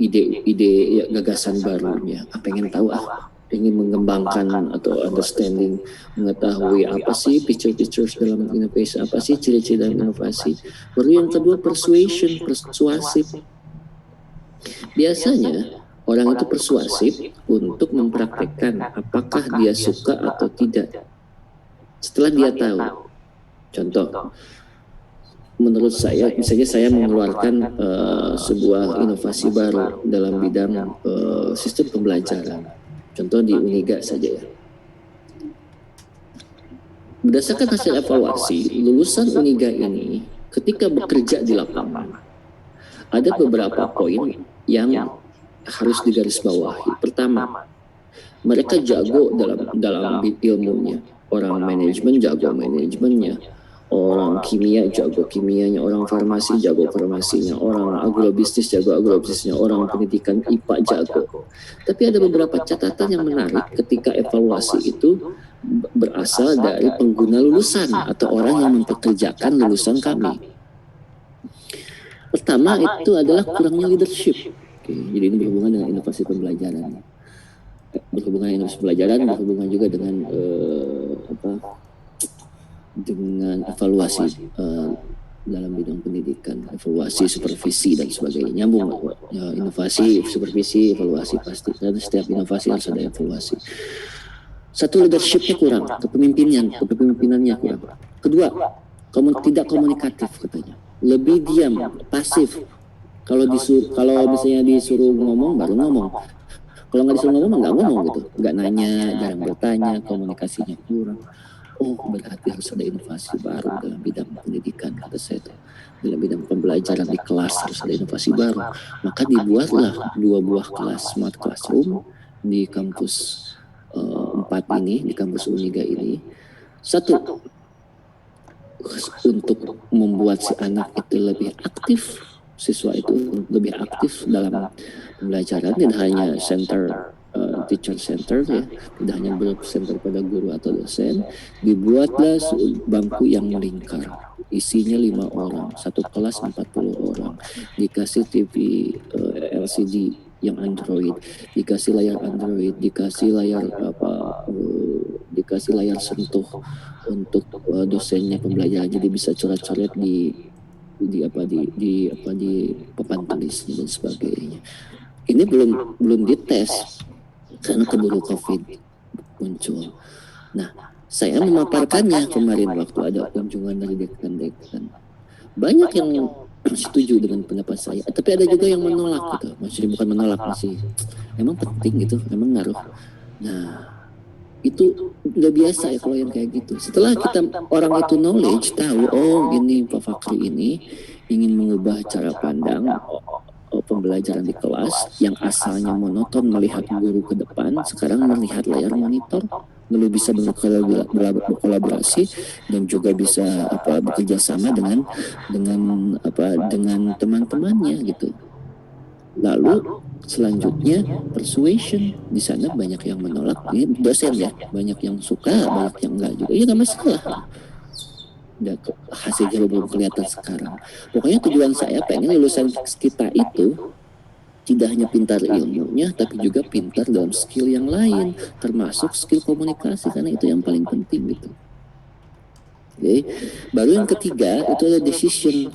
ide gagasan barunya. Pengen tahu, ingin mengembangkan atau understanding, mengetahui apa sih features dalam inovasi, apa sih ciri-ciri dalam inovasi. Baru yang kedua persuasif. Biasanya orang itu persuasif untuk mempraktekkan apakah dia suka atau tidak setelah dia tahu. Contoh, menurut saya, misalnya saya mengeluarkan sebuah inovasi baru dalam bidang sistem pembelajaran. Contoh di Uniga saja ya. Berdasarkan hasil evaluasi, lulusan Uniga ini ketika bekerja di lapangan, ada beberapa poin yang harus digarisbawahi. Pertama, mereka jago dalam ilmunya. Orang manajemen jago manajemennya. Orang kimia jago kimianya, orang farmasi jago farmasinya, orang agrobisnis jago agrobisnisnya, orang pendidikan IPA jago. Tapi ada beberapa catatan yang menarik ketika evaluasi itu berasal dari pengguna lulusan atau orang yang mempekerjakan lulusan kami. Pertama itu adalah kurangnya leadership. Oke, jadi ini berhubungan dengan inovasi pembelajaran. Berhubungan juga dengan dengan evaluasi dalam bidang pendidikan, evaluasi, supervisi dan sebagainya. Nyambung, inovasi, supervisi, evaluasi pasti. Karena setiap inovasi harus ada evaluasi. 1, leadershipnya kurang, kepemimpinannya kurang. Kedua, tidak komunikatif katanya, lebih diam, pasif. Kalau misalnya disuruh ngomong baru ngomong, kalau nggak disuruh ngomong nggak ngomong gitu, nggak nanya, jarang bertanya, komunikasinya kurang. Oh, berarti harus ada inovasi baru dalam bidang pendidikan, kata saya itu. Dalam bidang pembelajaran di kelas harus ada inovasi baru. Maka dibuatlah 2 buah kelas smart classroom di kampus 4 ini, di kampus Uniga ini. Satu, untuk membuat si anak itu lebih aktif, siswa itu lebih aktif dalam pembelajaran, tidak hanya teacher center ya, tidak hanya bercenter pada guru atau dosen. Dibuatlah bangku yang melingkar, isinya 5 orang, satu kelas 40 orang, dikasih TV LCD yang Android, dikasih layar Android, dikasih layar sentuh untuk dosennya pembelajaran, jadi bisa coret-coret di papan tulis dan sebagainya. Ini belum dites karena keburu COVID muncul. Nah, saya memaparkannya kemarin waktu ada kunjungan dari dekan-dekan. Banyak yang setuju dengan pendapat saya, tapi ada juga yang menolak gitu. Maksudnya bukan menolak, masih emang penting gitu, emang ngaruh. Nah, itu udah biasa ya kalau yang kayak gitu. Setelah orang itu knowledge, tahu, oh ini Pak Fakri ini ingin mengubah cara pandang pembelajaran di kelas yang asalnya monoton melihat guru ke depan, sekarang melihat layar monitor, lalu bisa berkolaborasi dan juga bisa bekerja sama dengan teman-temannya gitu. Lalu selanjutnya persuasion, di sana banyak yang menolak, ini dosen ya, banyak yang suka, banyak yang enggak juga, ya nggak masalah. Hasilnya belum kelihatan sekarang. Pokoknya tujuan saya pengen lulusan kita itu tidak hanya pintar ilmunya, tapi juga pintar dalam skill yang lain, termasuk skill komunikasi, karena itu yang paling penting gitu. Oke. Baru yang ketiga itu ada decision,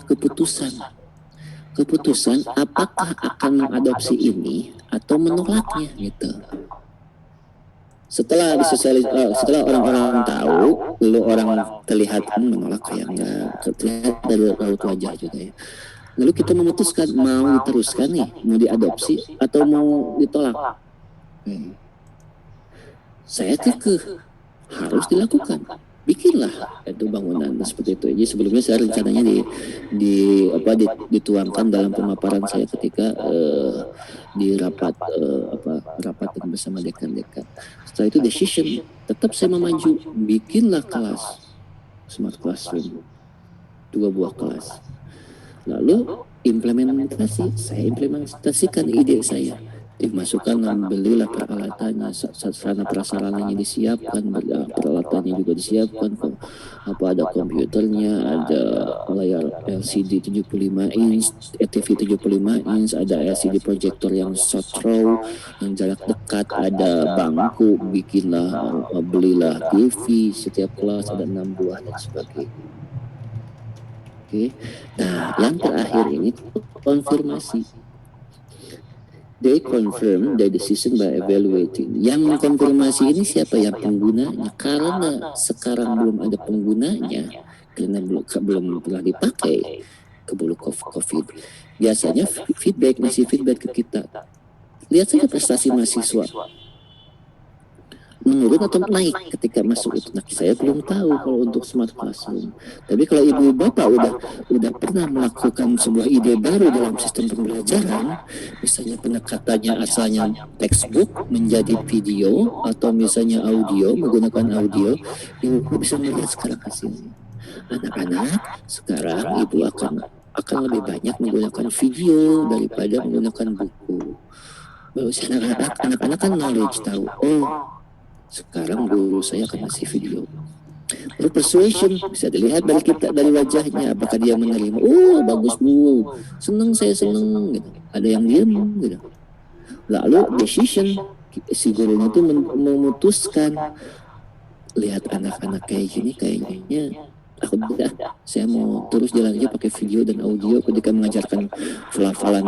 keputusan apakah akan mengadopsi ini atau menolaknya gitu. Setelah orang-orang tahu, lalu orang terlihat menolak kayak enggak, terlihat dari raut wajah juga ya. Lalu kita memutuskan mau diteruskan nih, mau diadopsi atau mau ditolak. Saya kekeh harus dilakukan. Bikinlah itu bangunan seperti itu. Jadi sebelumnya saya rencananya dituangkan dalam pemaparan saya ketika di rapat dengan bersama dekan-dekan. Setelah itu decision, tetap saya memaju, bikinlah kelas smart classroom, 2 buah kelas. Lalu saya implementasikan ide saya. Dimasukkan, belilah peralatannya, sarana prasarananya disiapkan, peralatannya juga disiapkan, ada komputernya, ada layar LCD 75 inch, TV 75 inch, ada LCD projector yang short throw, yang jarak dekat, ada bangku, belilah TV, setiap kelas ada 6 buah dan sebagainya. Oke. Nah, yang terakhir ini konfirmasi. They confirm the decision by evaluating. Yang mengkonfirmasi ini siapa? Yang penggunanya. Karena sekarang belum ada penggunanya, karena belum pernah dipakai keburu COVID. Biasanya ngasih feedback ke kita. Lihat saja prestasi mahasiswa. Menurun atau naik ketika masuk itu. Nah, saya belum tahu kalau untuk smart classroom. Tapi kalau ibu bapak udah pernah melakukan sebuah ide baru dalam sistem pembelajaran, misalnya pendekatannya asalnya textbook menjadi video atau misalnya audio, menggunakan audio, ibu bisa melihat sekarang hasilnya. Anak-anak sekarang ibu akan lebih banyak menggunakan video daripada menggunakan buku. Baru anak-anak kan knowledge, tahu, sekarang guru saya akan kasih video. Lalu persuasion bisa dilihat dari wajahnya, apakah dia menerima. Oh, bagus Bu, saya seneng gitu. Ada yang diam gitu. Lalu decision, si gurunya itu memutuskan, lihat anak-anak kayak gini kayaknya aku saya mau terus jalan aja pakai video dan audio ketika mengajarkan pelafalan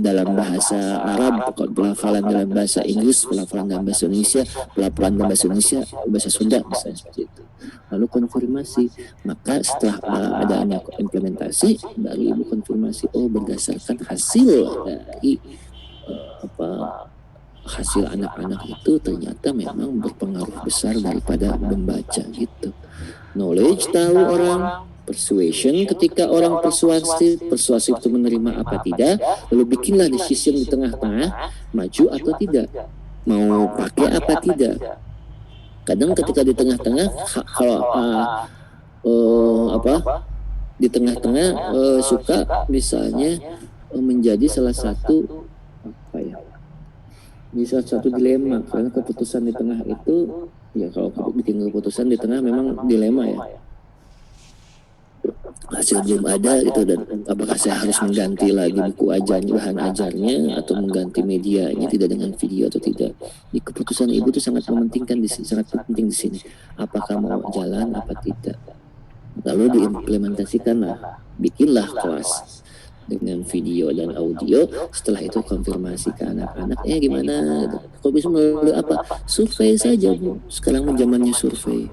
dalam bahasa Arab, pelafalan dalam bahasa Inggris, pelafalan dalam bahasa Indonesia, pelafalan dalam bahasa Indonesia, bahasa Sunda misalnya seperti itu. Lalu konfirmasi, maka setelah adanya implementasi baru ibu konfirmasi, oh berdasarkan hasil dari hasil anak-anak itu ternyata memang berpengaruh besar daripada membaca gitu. Knowledge tahu orang, persuasion ketika orang persuasif itu menerima apa tidak, lalu bikinlah decision di tengah-tengah, maju atau tidak, mau pakai apa tidak. Kadang ketika di tengah-tengah kalau di tengah-tengah suka misalnya menjadi salah satu dilema, karena keputusan di tengah itu ya kalau bikin keputusan di tengah memang dilema ya, hasil belum ada gitu, dan apakah saya harus mengganti lagi buku ajarnya, bahan ajarnya, atau mengganti medianya tidak dengan video atau tidak. Di keputusan ibu itu sangat mementingkan sangat penting di sini, apakah mau jalan apa tidak, lalu diimplementasikanlah, bikinlah kelas dengan video dan audio. Setelah itu konfirmasi ke anak-anak, gimana? Kok bisa melalui apa? Survei saja Bu. Sekarang zamannya survei.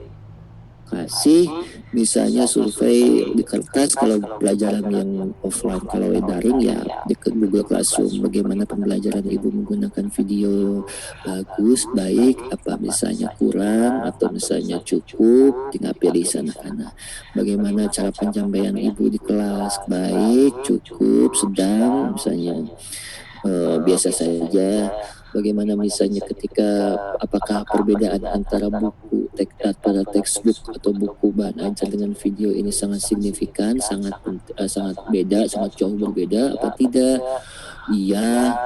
Kasih misalnya survei di kertas kalau pelajaran yang offline, kalau daring ya di Google Classroom. Bagaimana pembelajaran ibu menggunakan video, bagus, baik, apa misalnya kurang atau misalnya cukup, tinggal pilih sana. Bagaimana cara penyampaian ibu di kelas, baik, cukup, sedang, misalnya biasa saja. Bagaimana misalnya ketika apakah perbedaan antara buku textbook atau buku bahan ajar dengan video ini sangat signifikan, sangat beda, sangat jauh berbeda apa tidak? Iya,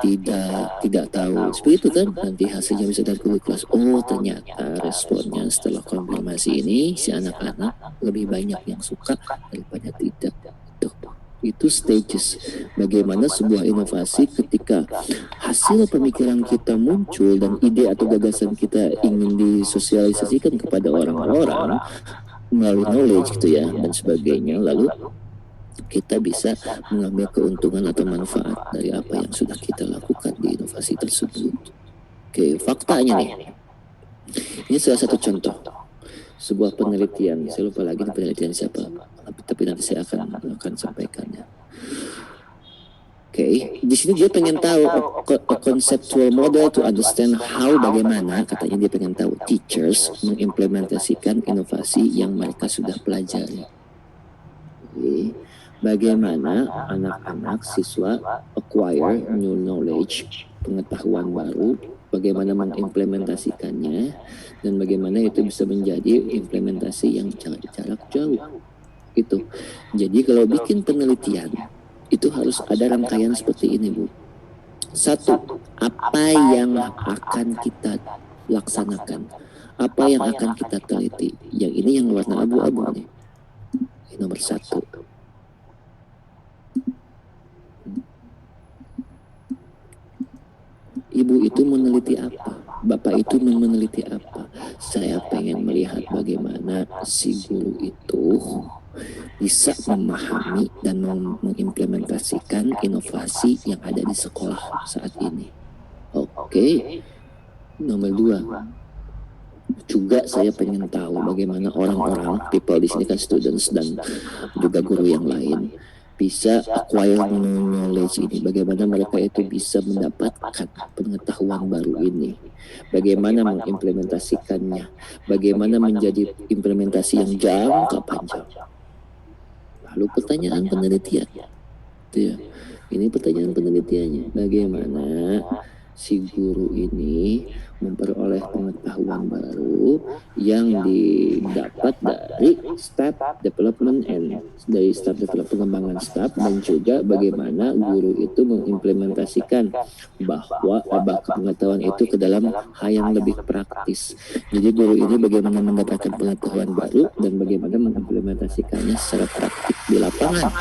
tidak tahu. Seperti itu kan, nanti hasilnya bisa dari Google Class. Oh, ternyata responnya setelah konfirmasi ini si anak-anak lebih banyak yang suka daripada tidak. Itu stages bagaimana sebuah inovasi ketika hasil pemikiran kita muncul dan ide atau gagasan kita ingin disosialisasikan kepada orang-orang melalui knowledge gitu ya dan sebagainya, lalu kita bisa mengambil keuntungan atau manfaat dari apa yang sudah kita lakukan di inovasi tersebut. Oke, faktanya nih, ini salah satu contoh sebuah penelitian, saya lupa lagi penelitian siapa, tapi nanti saya akan sampaikannya. Oke, di sini dia pengen tahu a conceptual model to understand how, bagaimana katanya dia pengen tahu teachers mengimplementasikan inovasi yang mereka sudah pelajari. Oke, bagaimana anak-anak siswa acquire new knowledge, pengetahuan baru, bagaimana mengimplementasikannya, dan bagaimana itu bisa menjadi implementasi yang jarak jauh. Itu. Jadi kalau bikin penelitian itu harus ada rangkaian seperti ini Bu. 1, apa yang akan kita laksanakan, apa yang akan kita teliti. Yang ini yang warna abu-abu nih. Ini nomor 1. Ibu itu meneliti apa? Bapak itu meneliti apa? Saya pengen melihat bagaimana si guru itu bisa memahami dan mengimplementasikan inovasi yang ada di sekolah saat ini. Oke. Nomor 2. Juga saya pengen tahu bagaimana orang-orang, people di sini kan students dan juga guru yang lain, bisa acquire knowledge ini, bagaimana mereka itu bisa mendapatkan pengetahuan baru ini, bagaimana mengimplementasikannya, bagaimana menjadi implementasi yang jangka panjang. Lalu pertanyaan penelitian, ya, ini pertanyaan penelitiannya, bagaimana si guru ini memperoleh pengetahuan baru yang didapat dari staff development dari staff pengembangan staff, dan juga bagaimana guru itu mengimplementasikan bahwa pengetahuan itu ke dalam hal yang lebih praktis. Jadi guru ini bagaimana mendapatkan pengetahuan baru dan bagaimana mengimplementasikannya secara praktik di lapangan.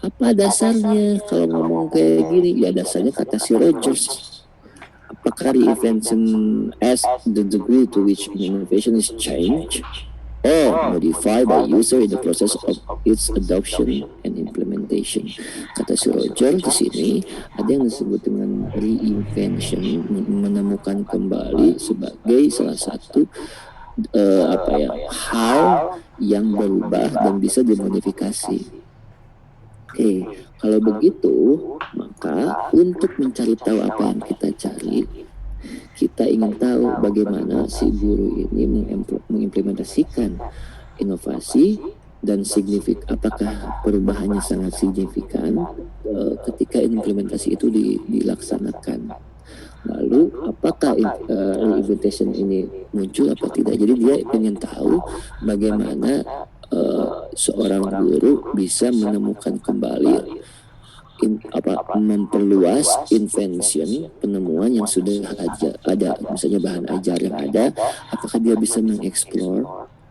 Apa dasarnya kalau ngomong kayak gini? Ya dasarnya kata si Rogers. Apakah the invention as the degree to which innovation is changed or modified by user in the process of its adoption and implementation. Kata si Roger di sini ada yang disebut dengan reinvention, menemukan kembali sebagai salah satu hal yang berubah dan bisa dimodifikasi. Oke, kalau begitu maka untuk mencari tahu apa yang kita cari, kita ingin tahu bagaimana si guru ini mengimplementasikan inovasi dan apakah perubahannya sangat signifikan ketika implementasi itu dilaksanakan. Lalu apakah reinvention ini muncul apa tidak? Jadi dia ingin tahu bagaimana seorang guru bisa menemukan kembali memperluas invention, penemuan yang sudah ada, misalnya bahan ajar yang ada, apakah dia bisa mengeksplor,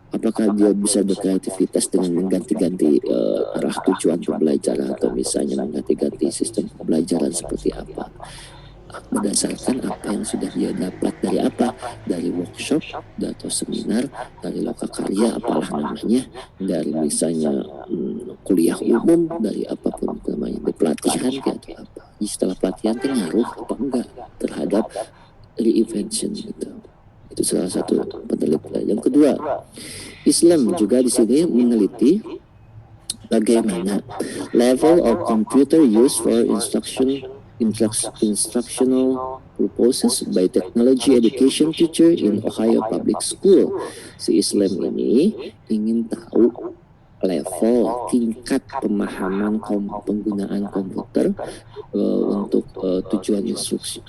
apakah dia bisa berkreativitas dengan mengganti-ganti arah tujuan pembelajaran atau misalnya mengganti-ganti sistem pembelajaran seperti apa, berdasarkan apa yang sudah dia dapat dari workshop atau seminar, dari lokakarya apalah namanya, dari misalnya kuliah umum, dari apapun namanya, dari pelatihan atau apa. Jadi setelah pelatihan kan ngaruh apa enggak terhadap reinvention gitu. Itu salah satu penelitian. Yang kedua, Islam juga di sini meneliti bagaimana level of computer use for instructional purposes by technology education teacher in Ohio Public School. Si Islam ini ingin tahu level tingkat pemahaman penggunaan komputer untuk tujuan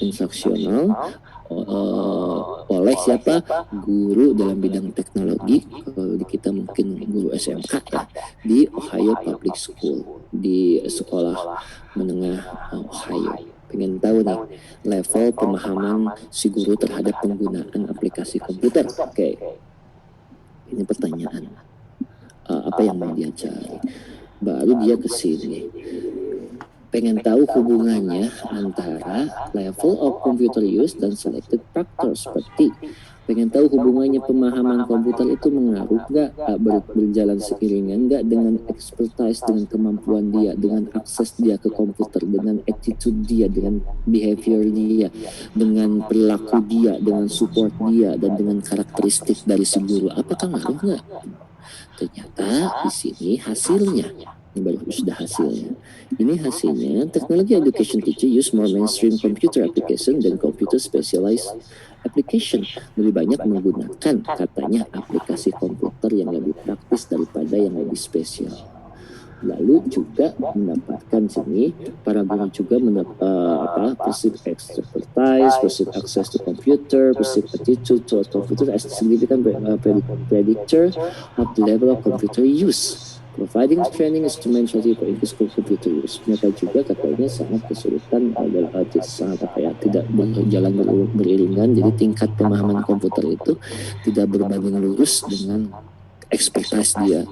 instruksional oleh siapa? Guru dalam bidang teknologi. Kalau di kita mungkin guru SMK ya, di Ohio Public School, di sekolah menengah Ohio. Pengen tahu nih level pemahaman si guru terhadap penggunaan aplikasi komputer. Oke. Ini pertanyaan. Apa yang mau dia cari? Baru dia ke sini. Pengen tahu hubungannya antara level of computer use dan selected factors, seperti pengen tahu hubungannya pemahaman komputer itu mengaruh nggak, berjalan seiringan nggak dengan expertise, dengan kemampuan dia, dengan akses dia ke komputer, dengan attitude dia, dengan behavior dia, dengan perilaku dia, dengan support dia, dan dengan karakteristik dari si guru. Apakah ngaruh nggak? Ternyata di sini hasilnya. Ini baru sudah hasilnya. Ini hasilnya, technology education teacher use more mainstream computer application dan computer specialized application. Lebih banyak menggunakan katanya aplikasi komputer yang lebih praktis daripada yang lebih spesial. Lalu juga mendapatkan sini para guru juga perceived expertise, perceived access to computer, perceived attitude to computer as a significant predictor of the level of computer use. Providing training instrumentality for increased computer use. Mereka juga katanya sangat kesulitan tidak berjalan beriringan. Jadi tingkat pemahaman komputer itu tidak berbanding lurus dengan expertise dia,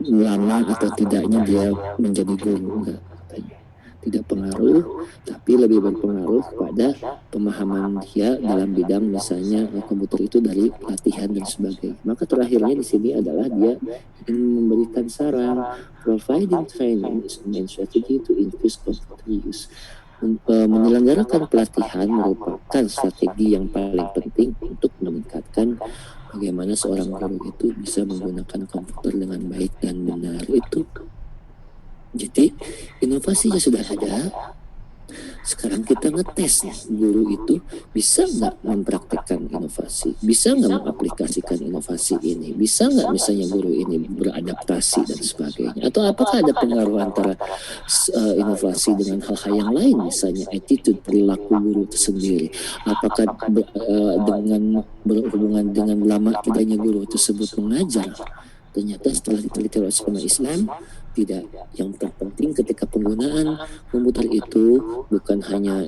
lama atau tidaknya dia menjadi guru. Enggak, katanya tidak pengaruh, tapi lebih berpengaruh pada pemahaman dia dalam bidang misalnya komputer itu dari latihan dan sebagainya. Maka terakhirnya di sini adalah dia ingin memberikan saran, providing training and strategy to increase computer use. Menyelenggarakan pelatihan merupakan strategi yang paling penting untuk meningkatkan bagaimana seorang guru itu bisa menggunakan komputer dengan baik dan benar itu. Jadi inovasinya sudah ada. Sekarang kita ngetes guru itu bisa nggak mempraktikkan inovasi, bisa nggak mengaplikasikan inovasi ini, bisa nggak misalnya guru ini beradaptasi dan sebagainya, atau apakah ada pengaruh antara inovasi dengan hal-hal yang lain, misalnya attitude, perilaku guru itu sendiri, apakah dengan berhubungan dengan lama tidaknya guru tersebut mengajar. Ternyata setelah diteliti oleh ulama Islam, tidak. Yang terpenting ketika penggunaan komputer itu bukan hanya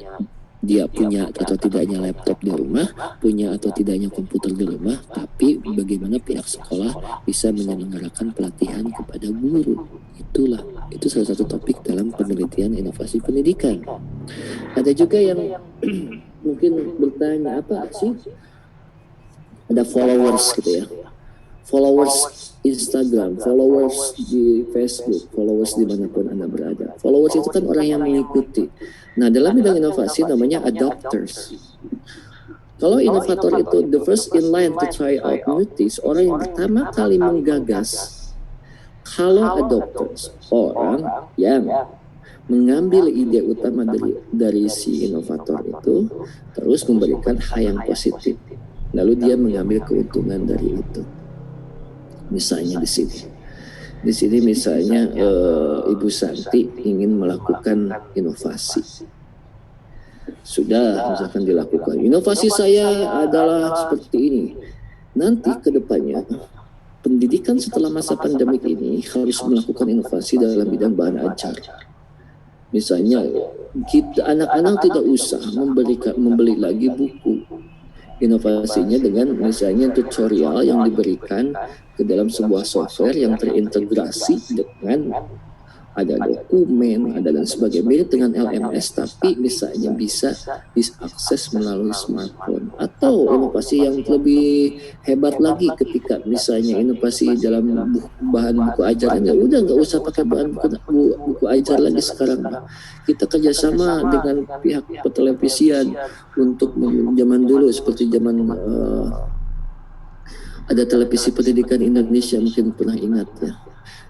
dia punya atau tidaknya laptop di rumah, punya atau tidaknya komputer di rumah, tapi bagaimana pihak sekolah bisa menyelenggarakan pelatihan kepada guru. Itu salah satu topik dalam penelitian inovasi pendidikan. Ada juga yang mungkin bertanya, apa sih? Ada followers gitu ya. followers Instagram, followers di Facebook, followers dimanapun Anda berada. Followers itu kan orang yang mengikuti. Nah, dalam bidang inovasi namanya adopters. Kalau inovator itu the first in line to try out new things, orang yang pertama kali menggagas. Kalau adopters, orang yang mengambil ide utama dari si inovator itu, terus memberikan hal yang positif. Lalu dia mengambil keuntungan dari itu. Misalnya di sini misalnya Ibu Santi ingin melakukan inovasi. Sudah misalkan dilakukan. Inovasi saya adalah seperti ini. Nanti ke depannya pendidikan setelah masa pandemik ini harus melakukan inovasi dalam bidang bahan ajar. Misalnya kita anak-anak tidak usah membeli lagi buku. Inovasinya dengan misalnya tutorial yang diberikan ke dalam sebuah software yang terintegrasi dengan ada dokumen, ada dan sebagainya, mirip dengan LMS, tapi misalnya bisa diakses melalui smartphone. Atau inovasi yang lebih hebat lagi ketika misalnya inovasi dalam bahan buku ajaran, ya udah nggak usah pakai bahan buku ajar lagi sekarang. Kita kerjasama dengan pihak pertelevisian untuk zaman dulu seperti zaman ada televisi pendidikan Indonesia, mungkin pernah ingat ya.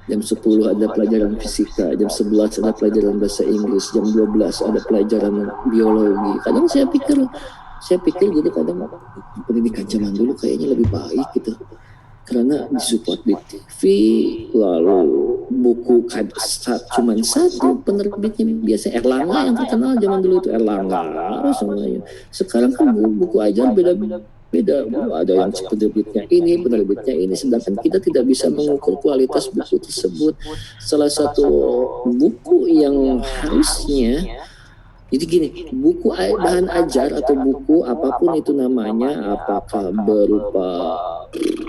Jam 10 ada pelajaran fisika, jam 11 ada pelajaran bahasa Inggris, jam 12 ada pelajaran biologi. Kadang saya pikir gitu, kadang pendidikan zaman dulu kayaknya lebih baik gitu. Karena disupport di TV, lalu buku cuma satu penerbitnya, biasa Erlangga yang terkenal zaman dulu itu Erlangga semuanya. Sekarang kan buku aja beda, ada yang penerbitnya ini, sedangkan kita tidak bisa mengukur kualitas buku tersebut. Salah satu buku yang harusnya, jadi gini, buku bahan ajar atau buku apapun itu namanya, apakah berupa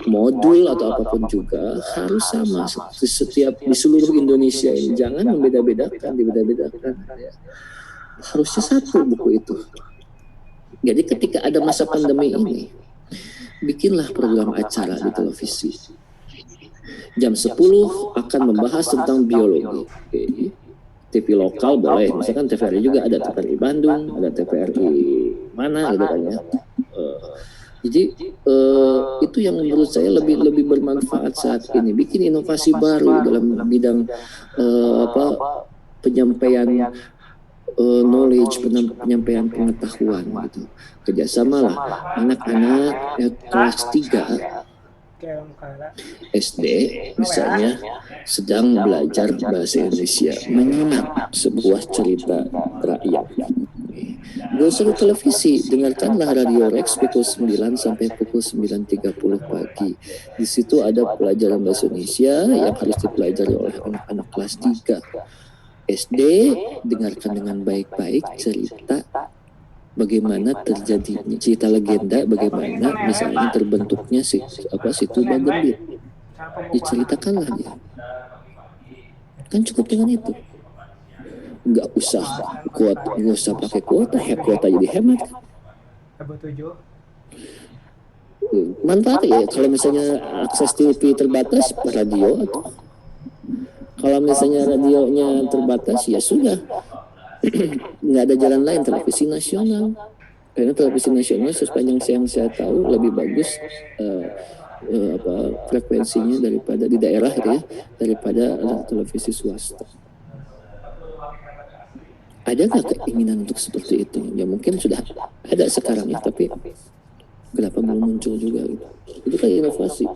modul atau apapun juga harus sama setiap di seluruh Indonesia ini, jangan dibeda-bedakan. Harusnya satu buku itu. Jadi ketika ada masa pandemi ini, bikinlah program acara di televisi. Jam 10 akan membahas tentang biologi. TV lokal boleh, misalkan TVRI juga ada, TVRI Bandung, ada TVRI mana gitu kan ya. Jadi itu yang menurut saya lebih bermanfaat saat ini. Bikin inovasi baru dalam bidang penyampaian knowledge, penyampaian pengetahuan gitu. Kerjasamalah anak-anak kelas 3 SD misalnya sedang belajar bahasa Indonesia, menyimak sebuah cerita rakyat. Gak usah di televisi, dengarkanlah Radio Rex pukul 9 sampai pukul 9.30 pagi. Di situ ada pelajaran bahasa Indonesia yang harus dipelajari oleh anak-anak kelas 3 SD. Dengarkan dengan baik-baik cerita bagaimana terjadinya, cerita legenda, bagaimana misalnya terbentuknya situ Bagembit. Diceritakanlah dia. Kan cukup dengan itu. Nggak usah pakai kuota jadi hemat. Manfaat ya, kalau misalnya akses TV terbatas, radio atau kalau misalnya radionya terbatas, ya sudah. Nggak ada jalan lain, televisi nasional. Karena televisi nasional sepanjang yang saya tahu lebih bagus frekuensinya daripada di daerah gitu ya, daripada televisi swasta. Ada nggak keinginan untuk seperti itu? Ya mungkin sudah ada sekarang ya, tapi kenapa belum muncul juga gitu? Itu kan inovasi.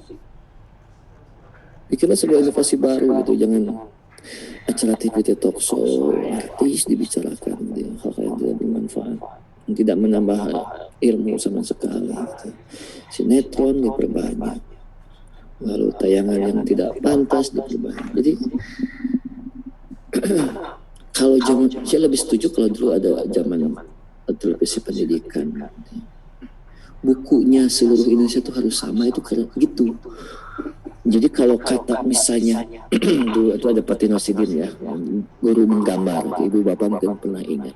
Bikinlah sebuah inovasi baru gitu, jangan acara TV talk show artis dibicarakan gitu, hal-hal yang tidak bermanfaat, yang tidak menambah ilmu sama sekali gitu. Sinetron diperbanyak, lalu tayangan yang tidak pantas diperbanyak. Jadi kalau saya lebih setuju kalau dulu ada zaman televisi pendidikan, bukunya seluruh Indonesia itu harus sama, itu karena gitu. Jadi kalau kata misalnya dulu itu ada Pak Tino Sidin ya, guru menggambar, ibu bapak mungkin pernah ingat.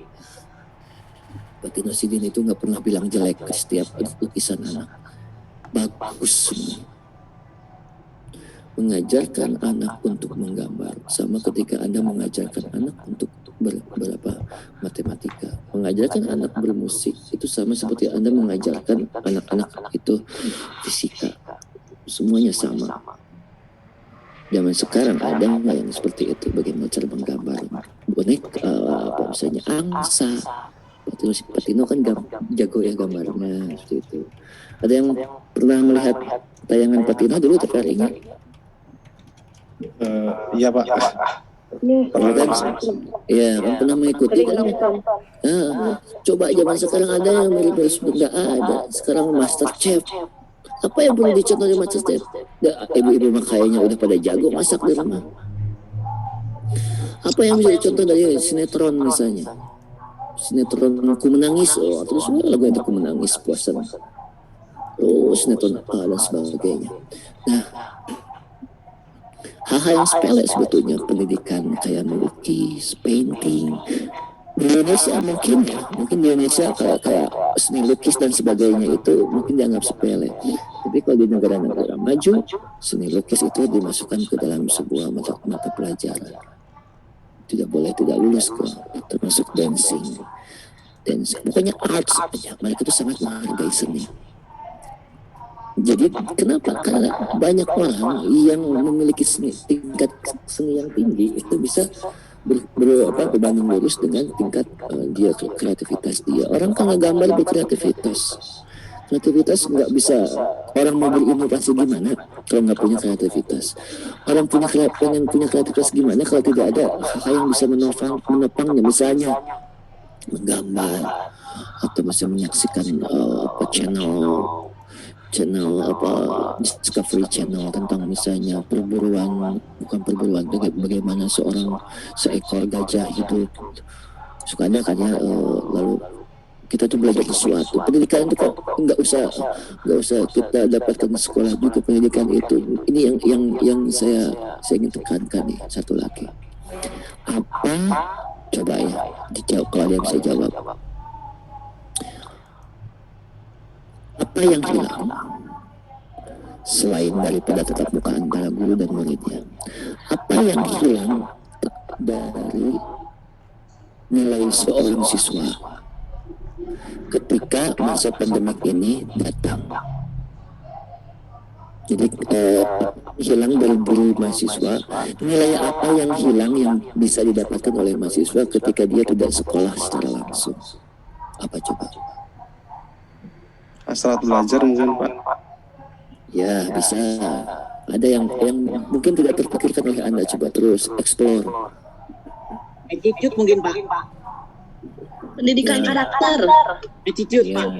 Pak Tino Sidin itu nggak pernah bilang jelek ke setiap lukisan anak, bagus semua. mengajarkan anak untuk menggambar sama ketika Anda mengajarkan anak untuk matematika. Mengajarkan anak bermusik itu sama seperti Anda mengajarkan anak-anak itu fisika. Semuanya sama. Zaman sekarang ada nggak yang seperti itu? Bagaimana cara menggambar boneka, misalnya angsa. Patino kan jago ya gambarnya seperti itu. Ada yang pernah melihat tayangan Patino dulu tertarik ingat? Iya Pak. Iya, kan pernah mengikuti kan? Coba zaman sekarang ada yang mirip-mirip nggak ada. Sekarang Master Chef. Apa yang perlu dicontoh dari Master Chef? Ibu-ibu mah kayaknya udah pada jago masak di rumah. Apa yang bisa dicontoh dari sinetron misalnya? Sinetron Ku Menangis, terus lagu itu Ku Menangis puasan. Sinetron dan sebagainya. Nah, hal-hal yang sepele sebetulnya pendidikan kayak melukis, painting. Di Indonesia mungkin di Indonesia kayak seni lukis dan sebagainya itu mungkin dianggap sepele. Tapi kalau di negara-negara maju, seni lukis itu dimasukkan ke dalam sebuah mata pelajaran. Tidak boleh tidak lulus kok, termasuk dancing. Pokoknya arts saja. Mereka itu sangat menghargai seni. Jadi kenapa? Karena banyak orang yang memiliki tingkat seni yang tinggi itu bisa berbanding lurus dengan tingkat dia kreativitas dia. Orang kan gambar berkreativitas. Kreativitas nggak bisa, orang mau berinovasi gimana kalau nggak punya kreativitas. Orang pengen punya kreativitas gimana kalau tidak ada hal yang bisa menopangnya, misalnya menggambar atau bisa menyaksikan channel Discovery Channel tentang misalnya bagaimana seekor gajah hidup. Suka ada kan ya, lalu kita tuh belajar sesuatu. Pendidikan itu kok nggak usah kita dapatkan di sekolah juga pendidikan itu. Ini yang saya ingin tekankan nih, satu lagi. Apa coba ya dijawab kalau dia bisa jawab. Apa yang hilang selain daripada tatap muka antara guru dan muridnya? Apa yang hilang dari nilai seorang siswa ketika masa pandemik ini datang? Jadi hilang dari diri mahasiswa, nilai apa yang hilang yang bisa didapatkan oleh mahasiswa ketika dia tidak sekolah secara langsung? Apa coba? Hasrat belajar mungkin Pak. Ya bisa. Ada yang mungkin tidak terpikirkan oleh Anda, coba terus explore. Attitude mungkin Pak. Pendidikan karakter. Attitude Pak.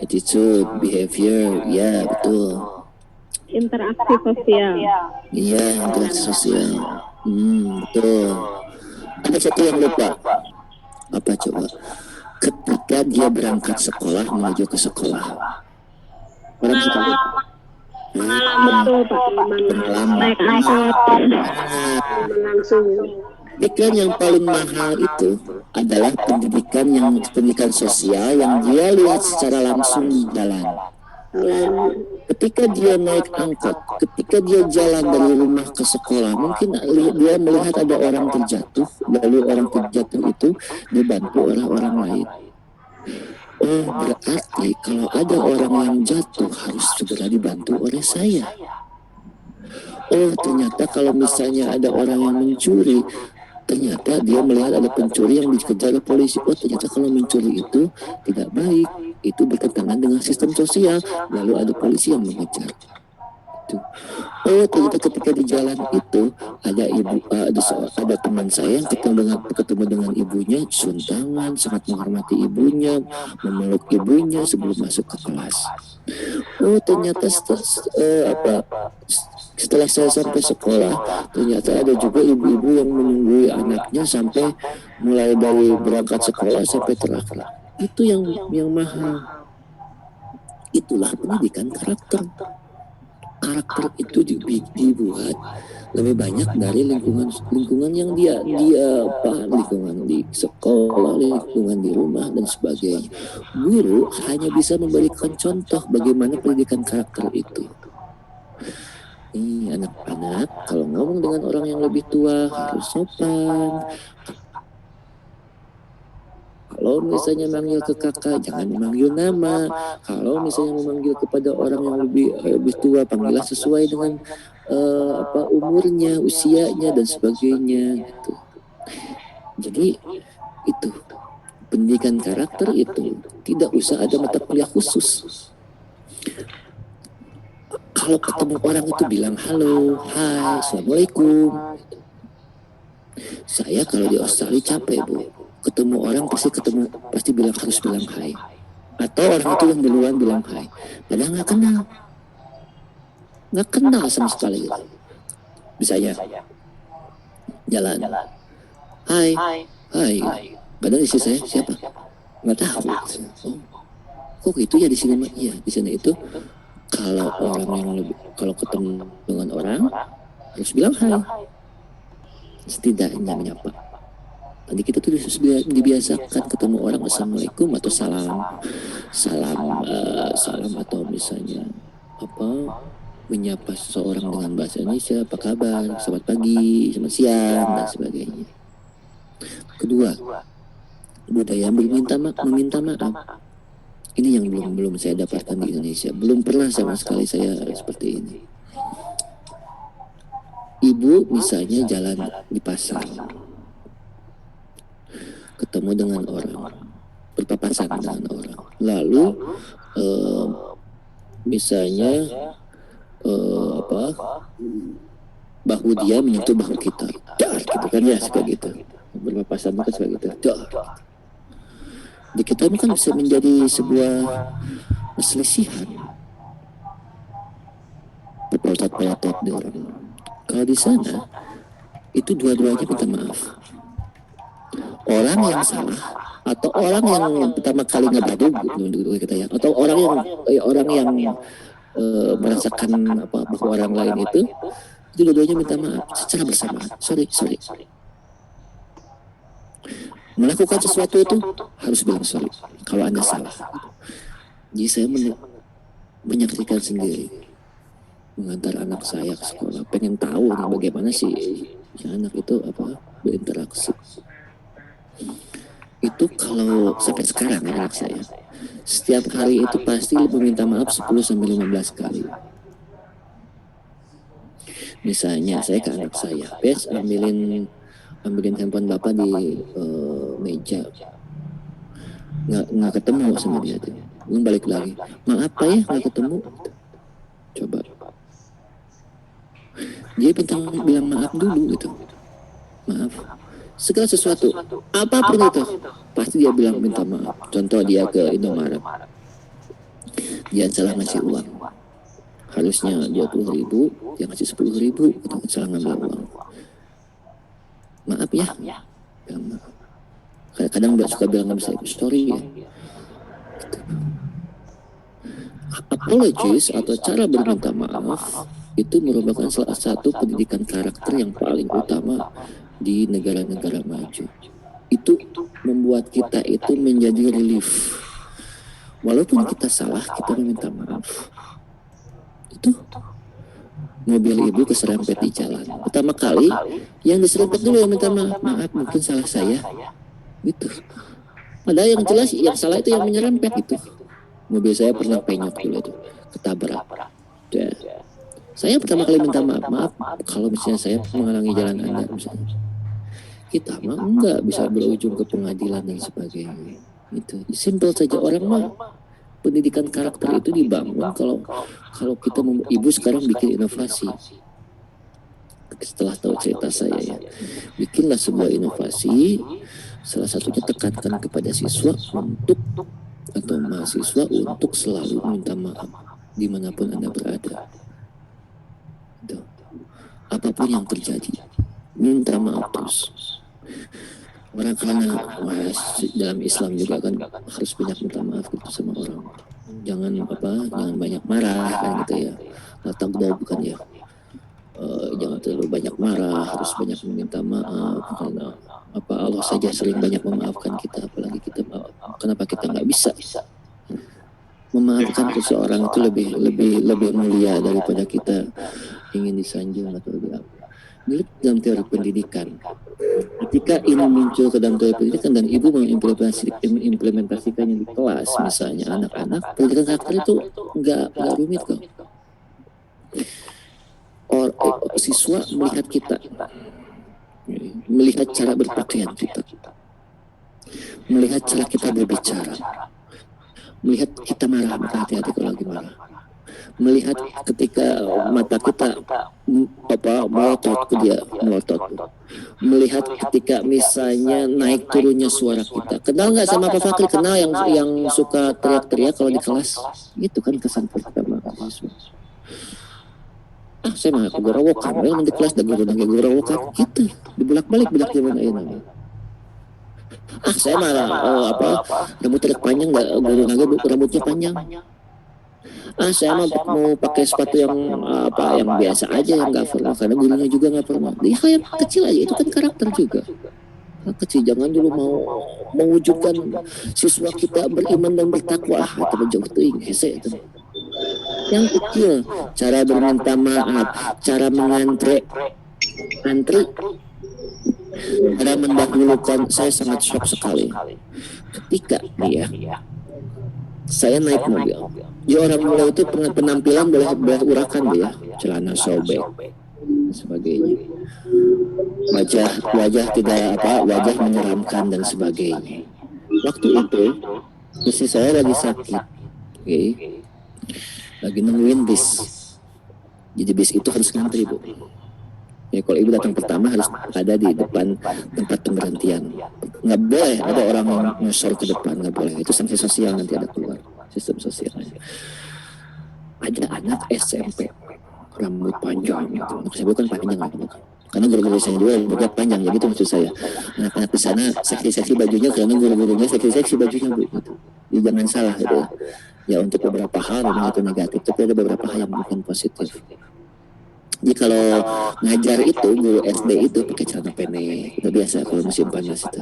Attitude, behavior, ya betul. Interaksi sosial. Iya, interaksi sosial. Betul. Ada satu yang lupa. Apa coba? Ketika dia berangkat sekolah menuju ke sekolah. Orang sekolah. Betul Pak. Naik angkot. Langsung. Pendidikan yang paling mahal itu adalah pendidikan sosial yang dia lihat secara langsung di jalan. Ketika dia naik angkot, ketika dia jalan dari rumah ke sekolah, mungkin dia melihat ada orang terjatuh, lalu orang terjatuh itu dibantu oleh orang lain. Oh, berarti kalau ada orang yang jatuh harus segera dibantu oleh saya. Oh, ternyata kalau misalnya ada orang yang mencuri, ternyata dia melihat ada pencuri yang dikejar oleh polisi. Oh, ternyata kalau mencuri itu tidak baik. Itu bertentangan dengan sistem sosial. Lalu ada polisi yang mengejar. Oh, ternyata ketika di jalan itu ada teman saya yang ketemu dengan ibunya, suntangan, sangat menghormati ibunya, memeluk ibunya sebelum masuk ke kelas. Oh, ternyata setelah saya sampai sekolah, ternyata ada juga ibu-ibu yang menunggu anaknya sampai mulai dari berangkat sekolah sampai terakhir. Itu yang mahal. Itulah pendidikan karakter. Karakter itu dibuat lebih banyak dari lingkungan yang dia lingkungan di sekolah, lingkungan di rumah dan sebagainya. Guru hanya bisa memberikan contoh bagaimana pendidikan karakter itu. nih anak-anak kalau ngomong dengan orang yang lebih tua harus sopan. Kalau misalnya manggil ke kakak, jangan manggil nama. Kalau misalnya memanggil kepada orang yang lebih tua, panggillah sesuai dengan umurnya, usianya dan sebagainya. Gitu. Jadi itu pendidikan karakter itu tidak usah ada mata kuliah khusus. Kalau ketemu orang itu bilang halo, hai, assalamualaikum. Saya kalau di Australia capek bu. Ketemu orang pasti harus bilang hai, atau orang itu yang duluan bilang hai, padahal nggak kenal sama sekali gitu. Misalnya jalan, hai, padahal istri saya siapa nggak tahu. Oh, kok gitu ya di sini mah? Iya, di sana itu kalau kalau ketemu dengan orang harus bilang hai, setidaknya menyapa. Tadi kita tuh dibiasakan ketemu orang assalamualaikum atau salam atau misalnya menyapa seseorang dengan bahasa Indonesia, apa kabar, selamat pagi, selamat siang dan sebagainya. Kedua, budaya meminta maaf. Ini yang belum saya dapatkan di Indonesia. Belum pernah sama sekali saya seperti ini. Ibu misalnya jalan di pasar, ketemu dengan orang, berpapasan dengan orang, lalu misalnya bahu dia menyentuh bahu kita, dar gitu kan ya, suka gitu, berpapasan kan suka gitu, dar. Di kita ini kan bisa menjadi sebuah perselisihan, pelotot di orang. Kalau di sana itu dua-duanya minta maaf. Orang yang salah atau orang yang pertama kali ngebadu gitu kita ya, atau orang yang merasakan bahwa orang lain itu dua-duanya minta maaf secara bersamaan. Sorry. Melakukan sesuatu itu harus bilang sorry kalau Anda salah. Jadi saya menyaksikan sendiri, mengantar anak saya ke sekolah, pengen tahu nih bagaimana sih anak itu berinteraksi. Itu kalau sampai sekarang anak saya setiap hari itu pasti meminta maaf 10-15 kali. Misalnya saya ke anak saya, "Pes, ambilin handphone bapak di meja." Nggak ketemu sama dia tuh. Belum balik lagi. "Maaf Pak ya, nggak ketemu." Coba. Dia bilang maaf dulu gitu. Maaf. Segala sesuatu, apapun itu, pasti dia bilang minta maaf. Contoh dia ke Indomaret, dia salah ngasih uang, harusnya 20.000, dia ngasih 10.000, itu salah ngambil uang. Maaf ya, bilang maaf. Kadang-kadang dia suka bilang nggak bisa sorry ya. Gitu. Apologies atau cara berminta maaf itu merupakan salah satu pendidikan karakter yang paling utama di negara-negara maju. Itu membuat kita itu menjadi relief. Walaupun kita salah, kita meminta maaf. Itu mobil ibu keserempet di jalan. Pertama kali yang diserempet dulu yang minta maaf. Maaf, mungkin salah saya. Gitu. Padahal yang jelas yang salah itu yang menyerempet itu. Mobil saya pernah penyok dulu itu, ketabrak. Ya. Saya pertama kali minta maaf kalau misalnya saya menghalangi jalan Anda misalnya. Kita mah enggak bisa berujung ke pengadilan dan sebagainya. Itu simpel saja. Orang mah pendidikan karakter itu dibangun kalau kita ibu sekarang bikin inovasi. Setelah tahu cerita saya ya, bikinlah sebuah inovasi. Salah satunya tekankan kepada siswa atau mahasiswa untuk selalu minta maaf dimanapun Anda berada. Itu. Apapun yang terjadi, minta maaf terus. Orang karena dalam Islam juga kan harus banyak minta maaf gitu sama orang. Jangan banyak marah kan gitu ya. Taghdab bukan ya. Jangan terlalu banyak marah, harus banyak meminta maaf karena Allah saja sering banyak memaafkan kita, apalagi kita kenapa kita nggak bisa memaafkan seseorang itu lebih mulia daripada kita ingin disanjung atau apa. Ini dalam teori pendidikan. Ketika ini muncul ke dalam teori pendidikan dan ibu mengimplementasikannya di kelas, misalnya anak-anak, pendidikan karakter itu nggak rumit kok. Siswa melihat kita, melihat cara berpakaian kita, melihat cara kita berbicara, melihat kita marah, maka hati-hati kalau lagi marah. Melihat ketika mata kita melotot ke dia, melotot. Melihat ketika misalnya naik turunnya suara kita. Kenal nggak sama Pak Fakri? Kenal yang suka teriak-teriak kalau di kelas? Itu kan kesan pertama siswa. Saya mah aku gorowokan, nanti kelas dah gorowokan gitu. Dibulak-balik budak zaman ayeuna. Saya mah rambut terlalu panjang, rambutnya panjang. Saya mau pakai sepatu yang biasa aja, yang nggak formal, karena gurunya juga nggak formal. Dia kayak kecil aja, itu kan karakter juga. Kecil, jangan dulu mau mewujudkan siswa kita beriman dan bertakwa. Itu menjauh tuh hese itu. Yang kecil, cara berminta maaf, cara antri, cara mendahulukan. Saya sangat shock sekali ketika saya naik mobil. Ya orang mulai itu penampilan boleh urakan dia, celana sobek, sebagainya. Wajah tidak wajah menyeramkan dan sebagainya. Waktu itu istri saya lagi sakit, lagi nungguin bis. Jadi bis itu harus ngantri, Bu. Ya kalau ibu datang pertama harus ada di depan tempat pemberhentian. Nggak boleh ada orang yang nyosor ke depan, nggak boleh. Itu sanksi sosial, nanti ada keluar sistem sosialnya. Ada anak SMP rambut panjang, gitu. Anak saya bukan panjang lagi, karena guru-guru saya juga rambutnya panjang, jadi itu maksud saya. Anak-anak di sana seksi-seksi bajunya karena guru-gurunya seksi-seksi bajunya, Bu. Gitu. Jadi jangan salah gitu. Ya untuk beberapa hal memang itu negatif, tapi ada beberapa hal yang bukan positif. Jadi kalau ngajar itu, guru SD itu pakai celana pendek, itu biasa kalau musim panas itu.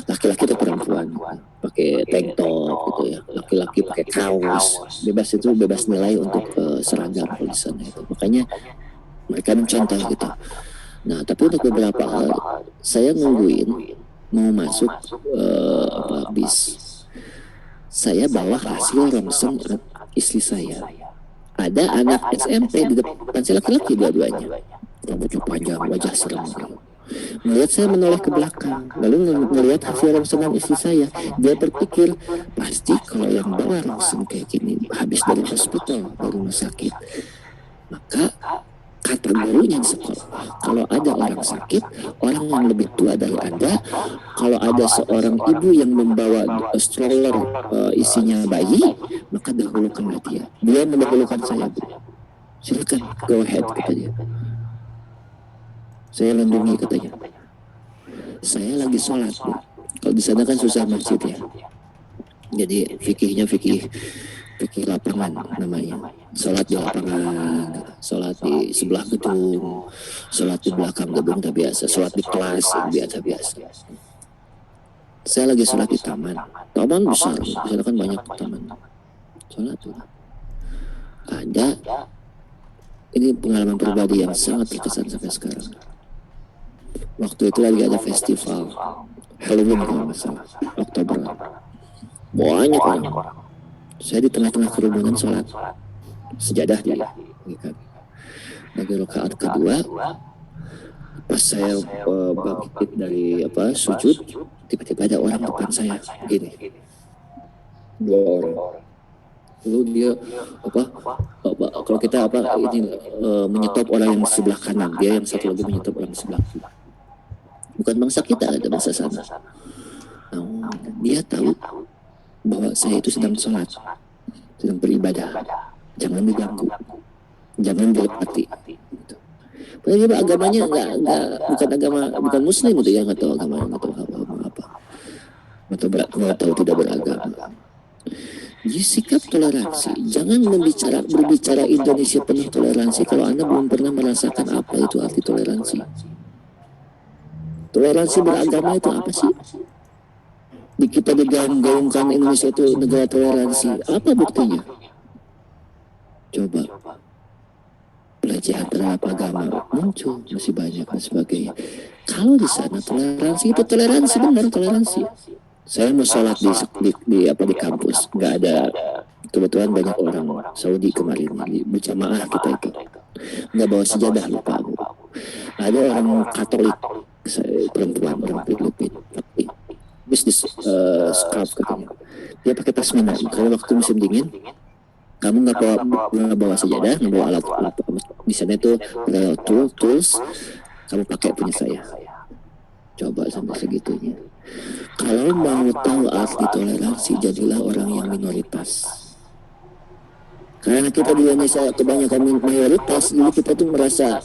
Laki-laki atau perempuan pakai tank top gitu ya. Laki-laki pakai kaos, bebas nilai untuk seragam di sana itu. Makanya mereka mencontoh gitu. Nah, tapi untuk beberapa hal saya nungguin mau masuk bis. Saya bawa hasil ronsen istri saya. Ada anak SMP di depan saya, laki-laki dua-duanya, rambutnya panjang, wajah serem. Melihat saya menoleh ke belakang, lalu melihat hasil rongsengan istri saya, dia berpikir pasti kalau yang bawa rongsen kayak gini habis dari hospital, dari rumah sakit. Maka kata gurunya di sekolah, kalau ada orang sakit, orang yang lebih tua dari Anda, kalau ada seorang ibu yang membawa stroller isinya bayi, maka dahulukanlah dia. Dia mendahulukan saya, Bu. Silakan, go ahead, kata dia. Saya lindungi, katanya. Saya lagi sholat, Bu. Kalau di sana kan susah masjid ya. Jadi fikihnya fikih lapangan namanya. Sholat di lapangan, sholat di sebelah gedung, sholat di belakang gedung tak biasa, sholat di kelas biasa. Saya lagi sholat di taman besar, di sana kan banyak taman. Sholat tuh. Ada, ini pengalaman pribadi yang sangat berkesan sampai sekarang. Waktu itu lagi ada festival Halloween kalau nggak salah, Oktober. Banyak orang. Saya di tengah-tengah kerumunan sholat, sejadah dia. Lagi rakaat kedua, pas saya bangkit dari sujud, tiba-tiba ada orang depan saya, gini, 2 orang. Lalu dia kalau kita menyetop orang yang di sebelah kanan, dia yang satu lagi menyetop orang di sebelah kiri. Bukan bangsa kita, ada bangsa sana. Nah, dia tahu bahwa saya itu sedang sholat, sedang beribadah. Jangan diganggu, jangan dilepati. Gitu. Padahal agamanya bukan Muslim itu ya, nggak tahu agama, nggak tahu tidak beragama. Jadi sikap toleransi, jangan berbicara Indonesia penuh toleransi kalau Anda belum pernah merasakan apa itu arti toleransi. Toleransi beragama itu apa sih? Kita digaung-gaungkan Indonesia itu negara toleransi. Apa buktinya? Coba. pelecehan terhadap agama muncul, masih banyak dan sebagainya. Kalau di sana toleransi itu toleransi benar, toleransi. Saya mau sholat di kampus, nggak ada, kebetulan banyak orang Saudi kemarin berjamaah kita itu nggak bawa sejadah, lupa aku. Ada orang Katolik, perempuan orang Filipina, bisnis scarf katanya, dia pakai pasmina. Kalau waktu musim dingin kamu nggak bawa sejadah, nggak bawa alat di sana itu tools, kamu pakai punya saya. Coba sampai segitunya. Kalau mau tahu arti toleransi, jadilah orang yang minoritas. Karena kita di Indonesia kebanyakan mayoritas, jadi kita tuh merasa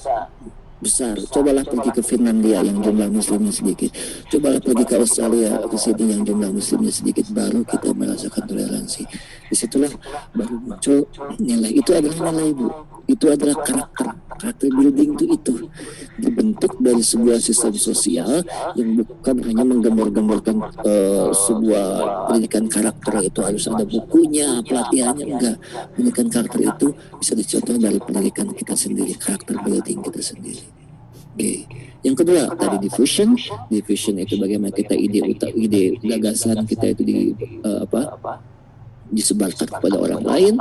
besar. Cobalah pergi ke Finlandia yang jumlah muslimnya sedikit. Cobalah pergi ke Australia, ke sini yang jumlah muslimnya sedikit. Baru kita merasakan toleransi. Disitulah baru muncul nilai. Itu adalah nilai, Bu. Itu adalah karakter building itu dibentuk dari sebuah sistem sosial yang bukan hanya menggembar-gemborkan sebuah pendidikan karakter itu harus ada bukunya, pelatihannya, enggak. Pendidikan karakter itu bisa dicontoh dari pendidikan kita sendiri, karakter building kita sendiri. Oke. Yang kedua tadi diffusion itu bagaimana kita ide gagasan kita itu disebarkan kepada orang lain,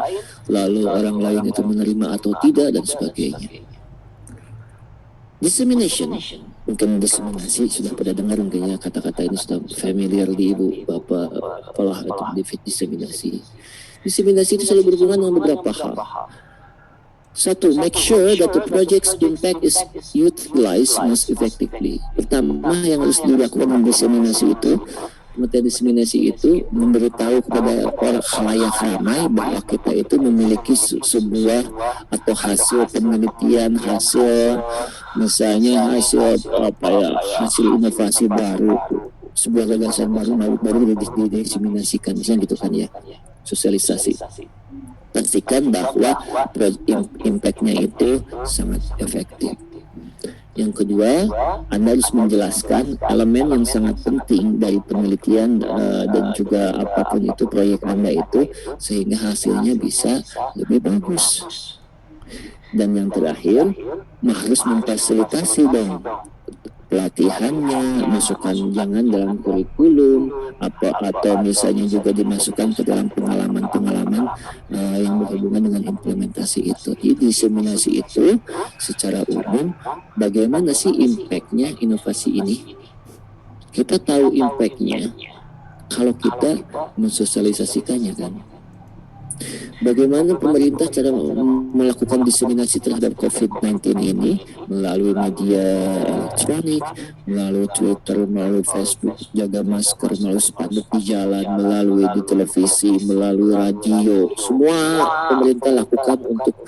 lalu orang lain itu menerima atau tidak dan sebagainya. Dissemination, mungkin diseminasi sudah pada dengar mungkin ya, kata-kata ini sudah familiar di ibu bapak apalah itu diseminasi. Diseminasi itu selalu berhubungan dengan beberapa hal. Satu, make sure that the project's impact is utilized most effectively. Pertama yang harus dilakukan dengan diseminasi itu, materi diseminasi itu memberitahu kepada orang khalayak ramai bahwa kita itu memiliki sebuah atau hasil penelitian, hasil misalnya hasil inovasi baru, sebuah gagasan baru didiseminasikan, misalnya gitu kan ya, sosialisasi. Pastikan bahwa impact-nya itu sangat efektif. Yang kedua, Anda harus menjelaskan elemen yang sangat penting dari penelitian dan juga apapun itu proyek Anda itu sehingga hasilnya bisa lebih bagus. Dan yang terakhir, harus memfasilitasi dong pelatihannya, masukkan jangan dalam kurikulum atau misalnya juga dimasukkan ke dalam pengalaman-pengalaman yang berhubungan dengan implementasi itu. Jadi diseminasi itu secara umum bagaimana sih impact-nya inovasi ini? Kita tahu impact-nya kalau kita mensosialisasikannya kan. Bagaimana pemerintah cara melakukan diseminasi terhadap COVID-19 ini melalui media elektronik, melalui Twitter, melalui Facebook, jaga masker, melalui spanduk di jalan, melalui di televisi, melalui radio. Semua pemerintah lakukan untuk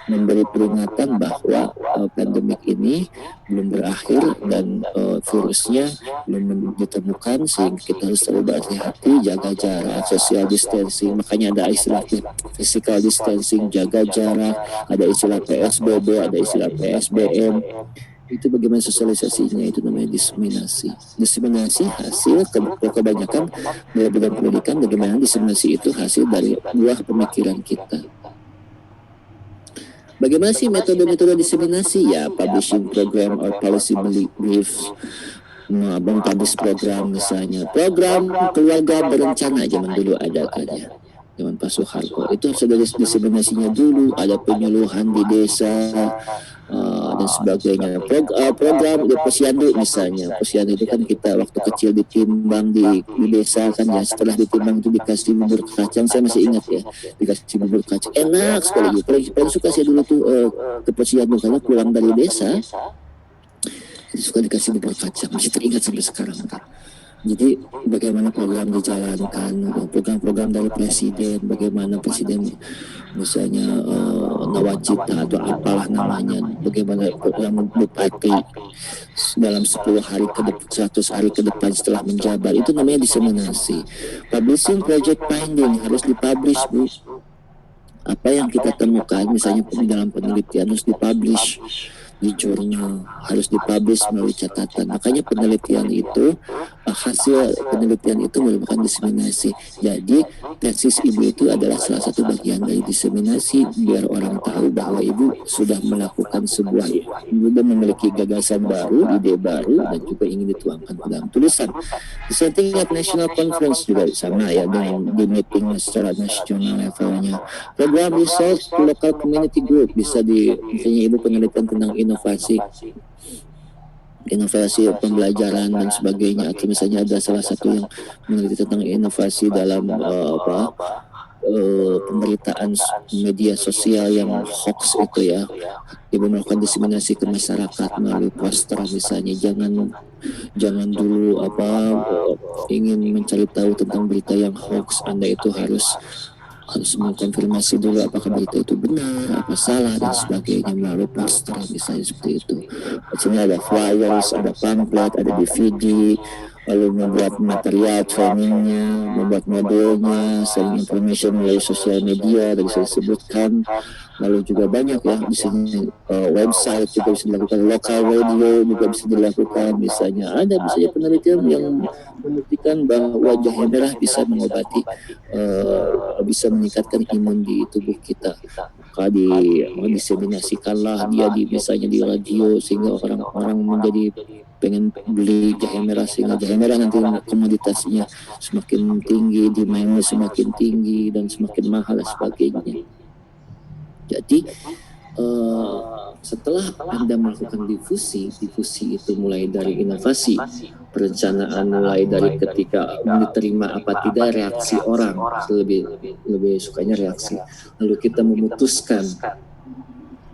memberi peringatan bahwa pandemik ini belum berakhir dan virusnya belum ditemukan, sehingga kita harus selalu berhati-hati, jaga jarak, social distancing. Makanya ada istilah physical distancing, jaga jarak, ada istilah PSBB, ada istilah PSBM. Itu bagaimana sosialisasinya, itu namanya diseminasi. Diseminasi hasil kebanyakan dalam bidang pendidikan, bagaimana diseminasi itu hasil dari buah pemikiran kita. Bagaimana sih metode-metode diseminasi? Ya, publishing program or policy briefs, mempublish program misalnya. Program keluarga berencana zaman dulu ada kan ya. Zaman Pak Soeharto itu harus ada diseminasinya dulu, ada penyuluhan di desa dan sebagainya. Program di posyandu misalnya, posyandu itu kan kita waktu kecil ditimbang di desa kan ya, setelah ditimbang itu dikasih bubur kacang, saya masih ingat ya, dikasih bubur kacang enak sekali. Paling suka saya dulu tuh ke posyandu karena pulang dari desa suka dikasih bubur kacang, masih teringat sampai sekarang kan. Jadi bagaimana program dijalankan, program-program dari presiden, bagaimana presiden misalnya nawacita atau apalah namanya, bagaimana program bupati dalam 10 hari ke depan, 100 hari ke depan setelah menjabat, itu namanya diseminasi. Publishing project finding harus dipublish, Bu. Apa yang kita temukan misalnya dalam penelitian harus dipublish di jurnal, harus dipublish melalui catatan. Makanya penelitian itu hasil penelitian itu merupakan diseminasi. Jadi tesis ibu itu adalah salah satu bagian dari diseminasi, biar orang tahu bahwa ibu sudah melakukan sebuah, sudah memiliki gagasan baru, ide baru, dan juga ingin dituangkan ke dalam tulisan. The setting up national conference juga sama ya, dengan di meeting secara nasional levelnya. Program research to local community group, bisa misalnya ibu penelitian tentang inovasi pembelajaran dan sebagainya, atau misalnya ada salah satu yang meneliti tentang inovasi dalam pemberitaan media sosial yang hoax itu ya, ibu melakukan diseminasi ke masyarakat melalui poster misalnya. Jangan dulu ingin mencari tahu tentang berita yang hoax, Anda itu harus mengkonfirmasi dulu apakah berita itu benar, apa salah, dan sebagainya melalui poster misalnya seperti itu. Misalnya ada flyers, ada pamflet, ada DVD, lalu membuat material trainingnya, membuat modelnya, sharing information melalui sosial media, tadi saya sebutkan. Lalu juga banyak ya, di sini website juga bisa dilakukan, local radio juga bisa dilakukan. Misalnya ada penelitian yang membuktikan bahwa jahe merah bisa mengobati, bisa meningkatkan imun di tubuh kita. Maka diseminasikanlah dia misalnya di radio, sehingga orang-orang menjadi pengen beli jahe merah, sehingga jahe merah nanti komoditasnya semakin tinggi, demandnya semakin tinggi dan semakin mahal dan sebagainya. Jadi setelah Anda melakukan difusi itu mulai dari inovasi, perencanaan mulai dari ketika diterima apa tidak reaksi orang, lebih sukanya reaksi. Lalu kita memutuskan.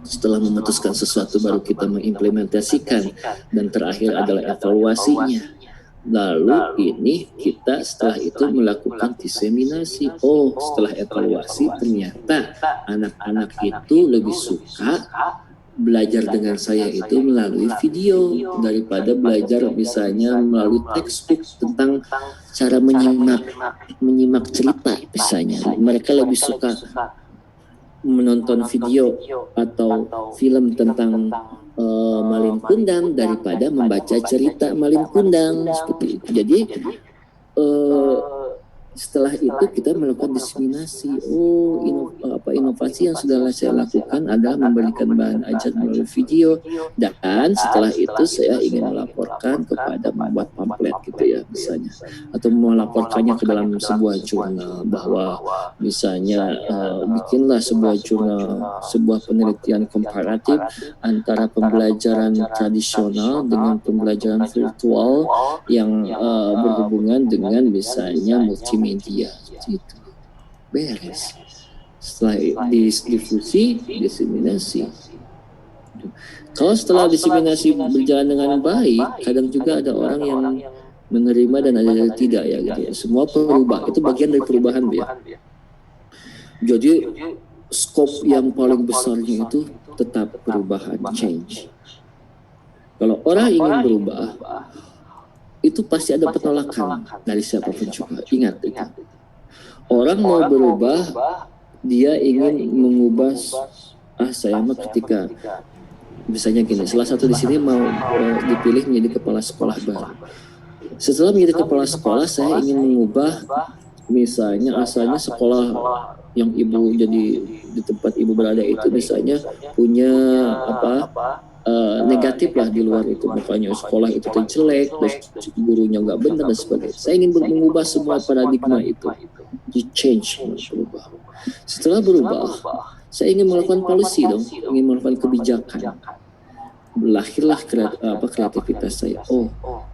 Setelah memutuskan sesuatu baru kita mengimplementasikan, dan terakhir adalah evaluasinya. Lalu kita setelah itu melakukan diseminasi. Setelah evaluasi ternyata anak-anak itu lebih suka belajar dengan saya itu melalui video daripada belajar misalnya melalui textbook tentang cara menyimak cerita misalnya. Mereka lebih suka menonton video atau film tentang Malin Kundang daripada membaca cerita Malin Kundang seperti itu. Jadi setelah itu kita melakukan diseminasi. Inovasi yang sudah saya lakukan adalah memberikan bahan ajar melalui video, dan setelah itu saya ingin melaporkan kepada membuat pamflet gitu ya misalnya, atau melaporkannya ke dalam sebuah jurnal bahwa misalnya bikinlah sebuah jurnal, sebuah penelitian komparatif antara pembelajaran tradisional dengan pembelajaran virtual yang berhubungan dengan misalnya multimedia gitu. Beres. Setelah difusi, diseminasi. Kalau setelah diseminasi berjalan dengan baik, kadang juga ada orang yang menerima dan ada yang tidak ya gitu. Semua berubah, itu bagian dari perubahan ya. Jadi skop yang paling besarnya itu tetap perubahan, change. Kalau orang ingin berubah, itu pasti ada penolakan dari siapapun juga. Ingat. Orang mau berubah, dia ingin mengubah. Saya mah ketika misalnya gini, salah satu di sini mau dipilih menjadi kepala sekolah baru. Setelah menjadi kepala sekolah, saya ingin mengubah misalnya asalnya sekolah yang ibu jadi di tempat ibu berada itu misalnya punya negatif lah di luar itu, makanya sekolah itu jelek, terus gurunya nggak benar dan sebagainya. Saya ingin mengubah semua paradigma itu, di change, berubah. Setelah berubah, saya ingin melakukan policy dong, ingin melakukan kebijakan. Lahirlah kreativitas saya.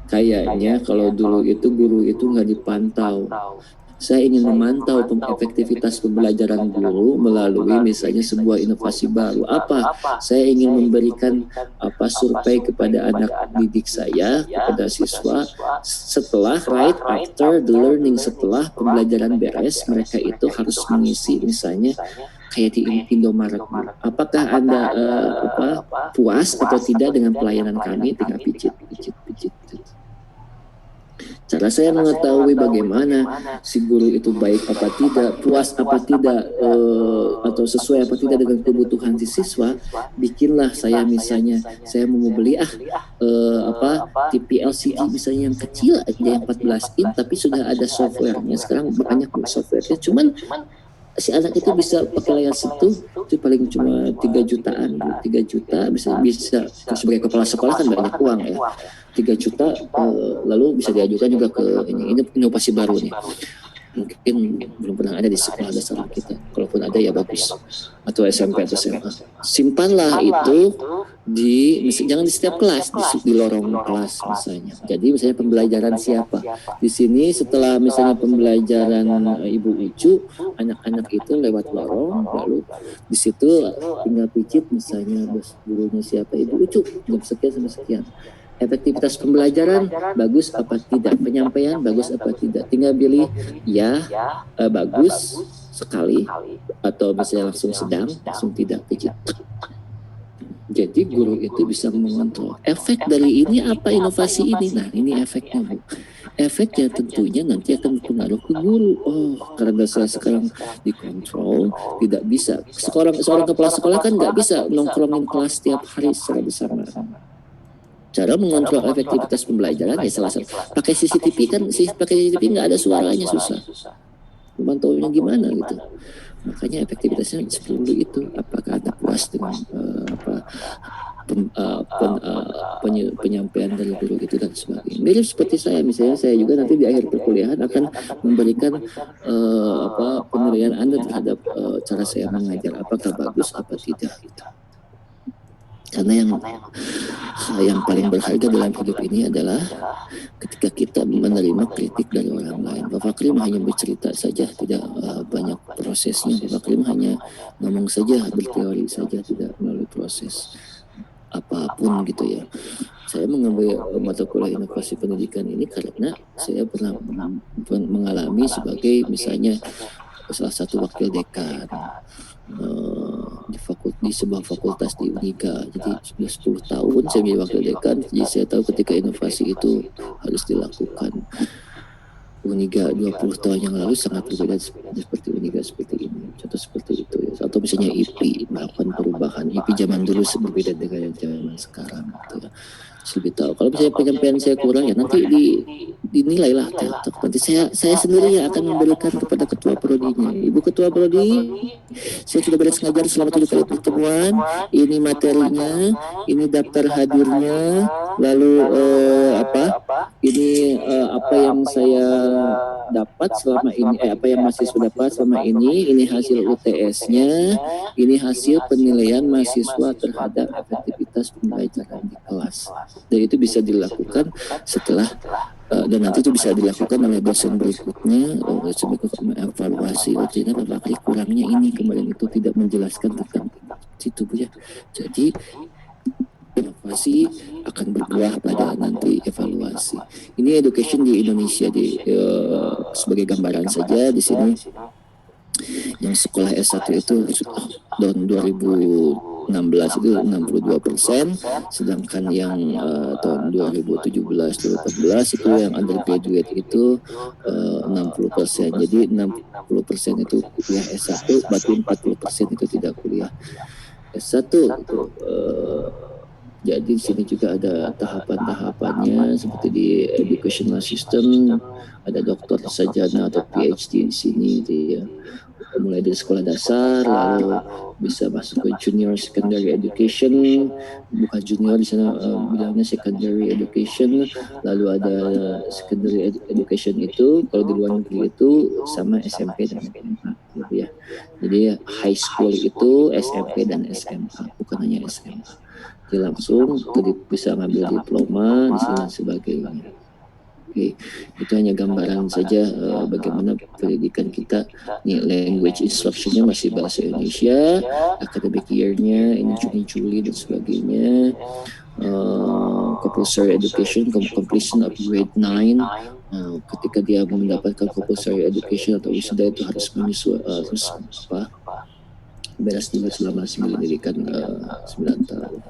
Kayaknya kalau dulu itu guru itu nggak dipantau. Saya ingin memantau efektivitas pembelajaran guru melalui misalnya sebuah inovasi baru. Saya ingin memberikan survei kepada anak didik saya, kepada siswa, setelah right after the learning, setelah pembelajaran beres, mereka itu harus mengisi misalnya kayak di Indomaret. Apakah Anda puas atau tidak dengan pelayanan kami? Tinggal pijit. Cara saya mengetahui bagaimana si guru itu baik apa tidak, puas apa tidak, atau sesuai apa tidak dengan kebutuhan si siswa, bikinlah saya misalnya, saya mau beli TV LCD misalnya yang kecil aja yang 14 in, tapi sudah ada softwarenya. Sekarang banyak softwarenya, cuman si anak itu bisa pakai layar sentuh itu paling cuma 3 jutaan, 3 juta bisa sebagai kepala sekolah kan banyak uang ya, 3 juta lalu bisa diajukan juga ke ini inovasi baru nih, mungkin belum pernah ada di sekolah dasar kita, kalaupun ada ya bagus, atau SMP atau SMA. Simpanlah itu jangan di setiap kelas, di lorong kelas misalnya. Jadi misalnya pembelajaran siapa di sini, setelah misalnya pembelajaran Ibu Ucu, anak-anak itu lewat lorong, lalu di situ tinggal picit misalnya gurunya siapa, Ibu Ucu jam sekian sampai sekian. Efektivitas pembelajaran bagus apa tidak, penyampaian bagus apa tidak, tinggal pilih ya, bagus sekali, atau misalnya langsung sedang, langsung tidak, pijit. Jadi guru itu bisa mengontrol. Efek dari ini apa, inovasi ini? Nah ini efeknya Bu. Efeknya tentunya nanti akan berpengaruh ke guru. Oh, karena saya sekarang dikontrol, tidak bisa. Seorang kepala sekolah kan nggak bisa nongkrongin kelas setiap hari secara bersama-sama. Cara mengontrol efektivitas pembelajaran ya salah satu pakai CCTV kan, pakai CCTV nggak ada suaranya, susah. Memantaunya gimana gitu. Makanya efektivitasnya seperti itu. Apakah Anda puas dengan penyampaian dari guru itu dan sebagainya. Mirip seperti saya, misalnya saya juga nanti di akhir perkuliahan akan memberikan penilaian Anda terhadap cara saya mengajar, apakah bagus apa tidak gitu. Karena yang paling berharga dalam hidup ini adalah ketika kita menerima kritik dari orang lain. Bapak Krim hanya bercerita saja, tidak banyak prosesnya. Bapak Krim hanya ngomong saja, berteori saja, tidak melalui proses apapun gitu ya. Saya mengambil mata kuliah inovasi pendidikan ini karena saya pernah mengalami sebagai misalnya salah satu wakil dekan di sebuah fakultas di Uniga. Jadi sudah 10 tahun saya menjadi wakil dekan, jadi saya tahu ketika inovasi itu harus dilakukan. Uniga 20 tahun yang lalu sangat berbeda seperti Uniga seperti ini. Contoh seperti itu ya. Atau misalnya IP melakukan perubahan. IP zaman dulu berbeda dengan yang zaman sekarang gitu ya. Lebih tahu. Kalau misalnya penyampaian saya kurang ya nanti dinilailah. Nanti saya sendiri yang akan memberikan kepada ketua prodinya. Ibu ketua prodi, saya sudah beres ngajar selama 7 kali pertemuan. Ini materinya, ini daftar hadirnya, lalu ini apa yang saya dapat selama ini, apa yang mahasiswa dapat selama ini hasil UTS-nya, ini hasil penilaian mahasiswa terhadap efektivitas pembelajaran di kelas. Dan itu bisa dilakukan setelah dan nanti itu bisa dilakukan oleh dosen berikutnya, evaluasi. Ternyata Bapak Kri kurangnya ini, kemarin itu tidak menjelaskan tentang situ Bu ya. Jadi inovasi akan berbuah pada nanti evaluasi. Ini education di Indonesia sebagai gambaran saja di sini. Yang sekolah S1 itu tahun 2016 itu 62%, sedangkan yang tahun 2017-2018 itu yang undergraduate itu 60%. Jadi 60% itu kuliah S1, berarti 40% itu tidak kuliah S1 itu. Jadi di sini juga ada tahapan-tahapannya seperti di educational system, ada doktor sarjana atau PhD di sini gitu ya. Mulai dari sekolah dasar lalu bisa masuk ke junior secondary education, bukan junior di sana bilangnya secondary education, lalu ada secondary education itu kalau di luar negeri itu sama SMP dan SMA gitu ya. Jadi high school itu SMP dan SMA, bukan hanya SMA. Jadi langsung bisa ngambil diploma di sini dan sebagainya. Oke, itu hanya gambaran saja bagaimana pendidikan kita. Nih language instruction-nya masih bahasa Indonesia, academic year-nya ini Juni-Juli dan sebagainya. Compulsory education, completion of grade 9. Ketika dia mendapatkan compulsory education atau wisuda itu harus beres dulu selama pendidikan 9 tahun.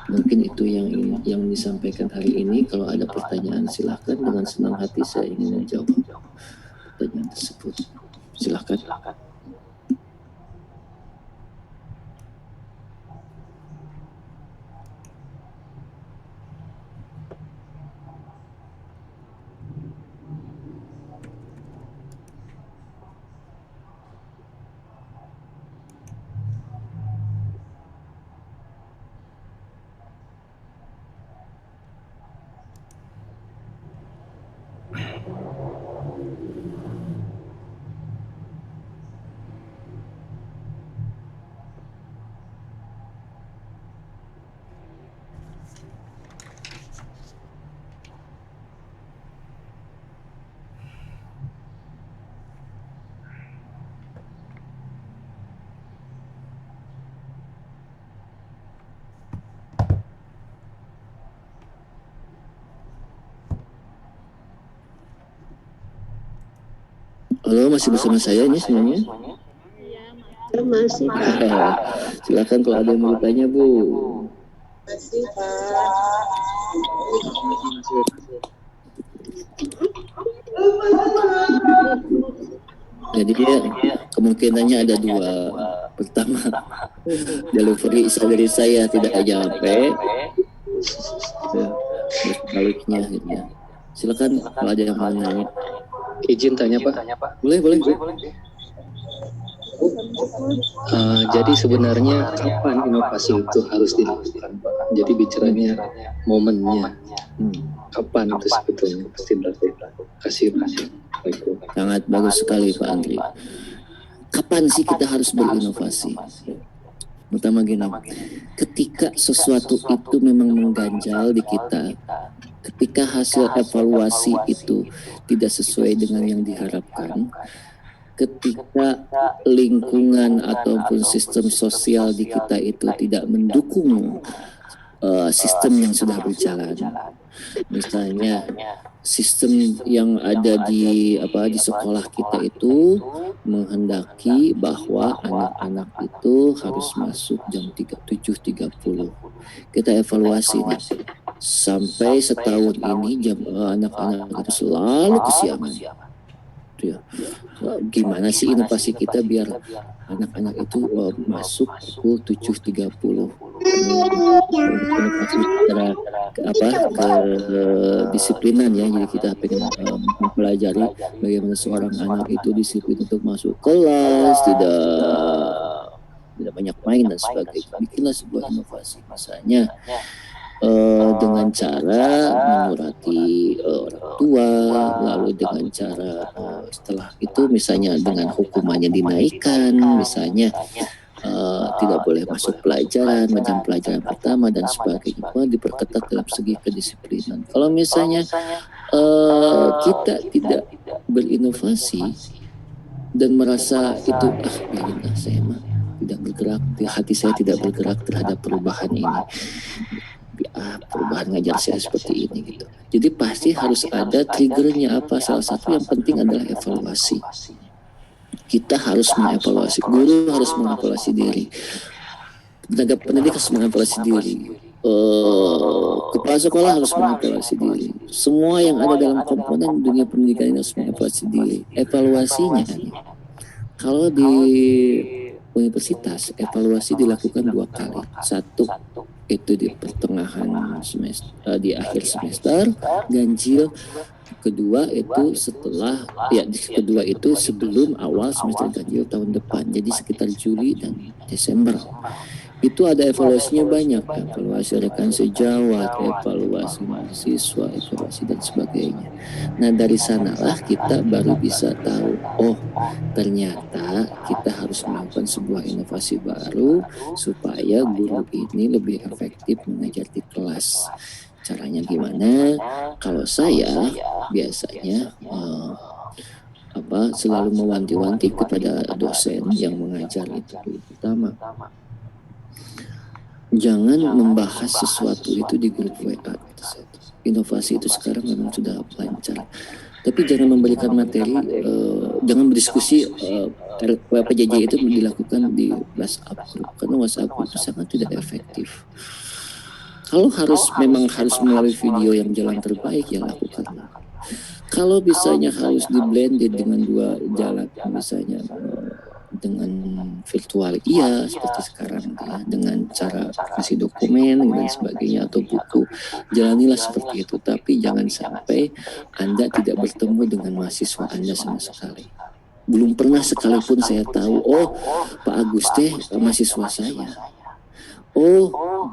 Mungkin itu yang disampaikan hari ini. Kalau ada pertanyaan silahkan, dengan senang hati saya ingin menjawab pertanyaan tersebut. Silahkan. Halo, masih bersama saya ini semuanya? Masih Pak. Silakan kalau ada yang mau bertanya, Bu. Masih Pak. Jadi kemungkinannya ada dua. Pertama, delivery dari saya tidak nyampe. Baliknya gitu ya. Silakan kalau ada yang mau nanya. Izin tanya Pak. Boleh. Jadi sebenarnya kapan inovasi itu harus dilakukan Pak? Jadi bicaranya momennya. Kapan itu sebetulnya pasti dilakukan? Kasih. Sangat bagus sekali Pak Andri. Kapan sih kita harus berinovasi? Pertama gini, ketika sesuatu itu memang mengganjal di kita, ketika hasil evaluasi itu tidak sesuai dengan yang diharapkan, ketika lingkungan ataupun sistem sosial di kita itu tidak mendukung sistem yang sudah berjalan, misalnya sistem yang ada di sekolah kita itu menghendaki bahwa anak-anak itu harus masuk jam 7.30. Kita evaluasi nih, sampai setahun ini anak-anak itu selalu kesiangan. Ya. Gimana sih inovasi kita biar anak-anak itu masuk pukul 7.30? Inovasi secara kedisiplinan ya. Jadi kita pengen mempelajari bagaimana seorang anak itu disiplin untuk masuk kelas, tidak banyak main dan sebagainya. Bikinlah sebuah inovasi, misalnya dengan cara menyurati orang tua, lalu dengan cara setelah itu misalnya dengan hukumannya dinaikkan, misalnya tidak boleh masuk pelajaran, jam pelajaran pertama dan sebagainya, diperketat dalam segi kedisiplinan. Kalau misalnya kita tidak berinovasi dan merasa itu biarinlah saya mah tidak bergerak, hati saya tidak bergerak terhadap perubahan ini. Perubahan ngajar saya seperti ini gitu. Jadi pasti harus ada triggernya apa. Salah satu yang penting adalah evaluasi. Kita harus mengevaluasi, guru harus mengevaluasi diri, tenaga pendidik harus mengevaluasi diri, kepala sekolah harus mengevaluasi diri. Semua yang ada dalam komponen dunia pendidikan ini harus mengevaluasi diri. Evaluasinya, kalau di universitas evaluasi dilakukan 2 kali. Satu itu di pertengahan semester, di akhir semester ganjil. Kedua itu kedua itu sebelum awal semester ganjil tahun depan. Jadi sekitar Juli dan Desember. Itu ada evaluasinya banyak, evaluasi rekan sejawat, evaluasi mahasiswa, evaluasi dan sebagainya. Nah dari sanalah kita baru bisa tahu, oh ternyata kita harus melakukan sebuah inovasi baru supaya guru ini lebih efektif mengajar di kelas. Caranya gimana? Kalau saya biasanya selalu mewanti-wanti kepada dosen yang mengajar itu pertama, jangan membahas sesuatu itu di grup WA. Inovasi itu sekarang memang sudah lancar, tapi jangan memberikan materi, jangan berdiskusi. PJJ itu dilakukan di WhatsApp group, karena WhatsApp itu sangat tidak efektif. Kalau memang harus melalui video yang jalan terbaik, ya lakukanlah. Kalau misalnya harus di blended dengan dua jalan, misalnya dengan virtual, iya seperti sekarang ya, dengan cara kasih dokumen dan sebagainya atau buku, jalanilah seperti itu. Tapi jangan sampai Anda tidak bertemu dengan mahasiswa Anda sama sekali. Belum pernah sekalipun saya tahu, oh Pak Agus teh mahasiswa saya, oh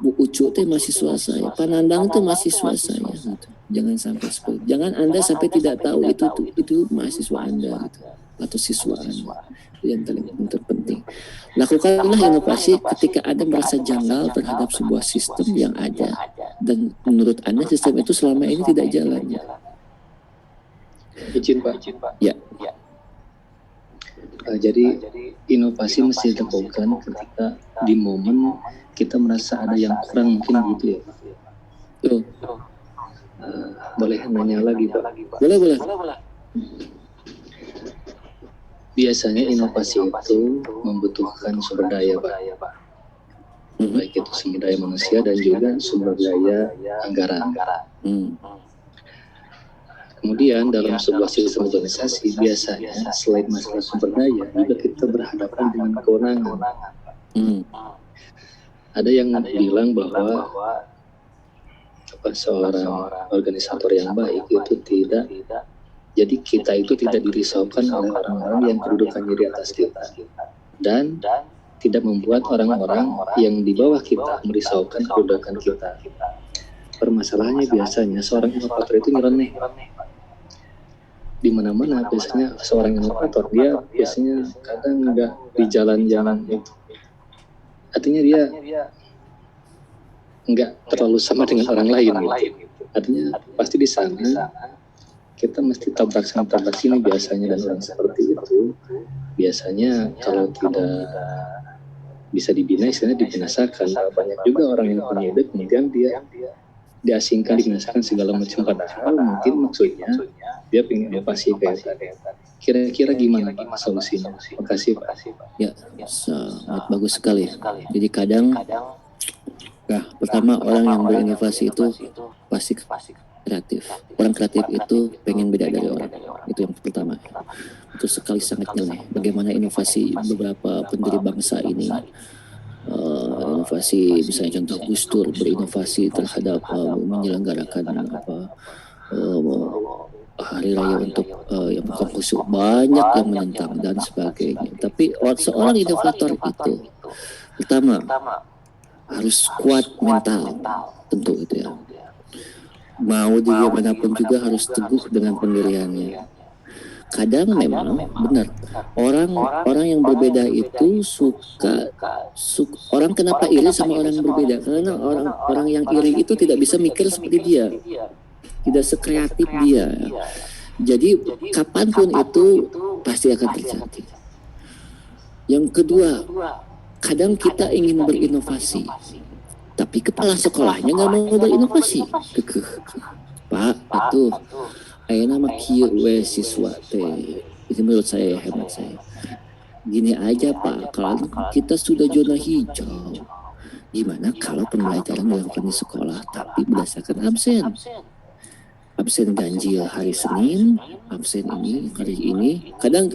Bu Ucu teh mahasiswa saya, Pak Nandang teh mahasiswa saya, gitu. Jangan sampai seperti, jangan Anda sampai tidak tahu itu mahasiswa Anda gitu, atau siswa Anda. Itu yang terpenting. Lakukanlah inovasi ketika Anda merasa janggal terhadap sebuah sistem yang ada dan menurut Anda sistem itu selama ini tidak jalan. Izin Pak. Ya. Jadi inovasi mesti dilakukan ketika di momen kita merasa ada yang kurang mungkin gitu ya. Tuh. Boleh nanya lagi Pak? Boleh. Biasanya inovasi itu membutuhkan sumber daya Pak. Baik itu sumber daya manusia dan juga sumber daya anggaran. Kemudian dalam sebuah sistem organisasi biasanya selain masalah sumber daya juga kita berhadapan dengan kewenangan. Ada yang bilang bahwa seorang organisator yang baik itu tidak, jadi kita itu tidak dirisaukan oleh orang-orang yang kedudukannya di atas kita dan tidak membuat orang-orang yang di bawah kita merisaukan kedudukan kita. Permasalahannya biasanya seorang inovator itu nyeleneh. Di mana-mana biasanya seorang inovator dia biasanya kadang nggak di jalan-jalan itu. Artinya dia nggak terlalu sama dengan orang lain gitu. Artinya pasti di sana kita mesti tabrak sana tabrak sini biasanya, dan orang seperti itu biasanya kalau tidak bisa dibina istilahnya dibinasakan. Banyak juga orang yang punya ide kemudian dia diasingkan, dibinasakan segala macam, padahal mungkin maksudnya dia pengen inovasi kayak tadi. Kira-kira gimana Pak solusinya? Terima kasih Pak. Ya, sangat bagus sekali. Jadi kadang, pertama orang yang berinovasi itu pasti kreatif. Orang kreatif itu pengen beda dari orang. Itu yang pertama. Itu sekali sangat nilai. Bagaimana inovasi beberapa pendiri bangsa ini, inovasi misalnya contoh Gus Dur berinovasi terhadap menyelenggarakan hari raya untuk yang Konghucu, banyak yang menentang dan sebagainya. Tapi seorang inovator itu pertama harus kuat mental, tentu itu ya. Mau dia manapun juga harus teguh dengan pendiriannya. Kadang memang benar orang yang berbeda itu suka orang kenapa iri sama orang yang berbeda, karena orang yang iri itu tidak bisa mikir seperti dia, tidak sekreatif dia. Jadi kapanpun itu pasti akan terjadi. Yang kedua, kadang kita ingin berinovasi tapi kepala sekolahnya nggak mau berinovasi. Pak, itu ayeuna mah kieu we siswa teh. Itu menurut saya, hemat saya. Gini aja Pak, kalau kita sudah zona hijau, gimana kalau pembelajaran dilakukan di sekolah tapi berdasarkan absen? Absen ganjil hari Senin, absen ini hari ini. Kadang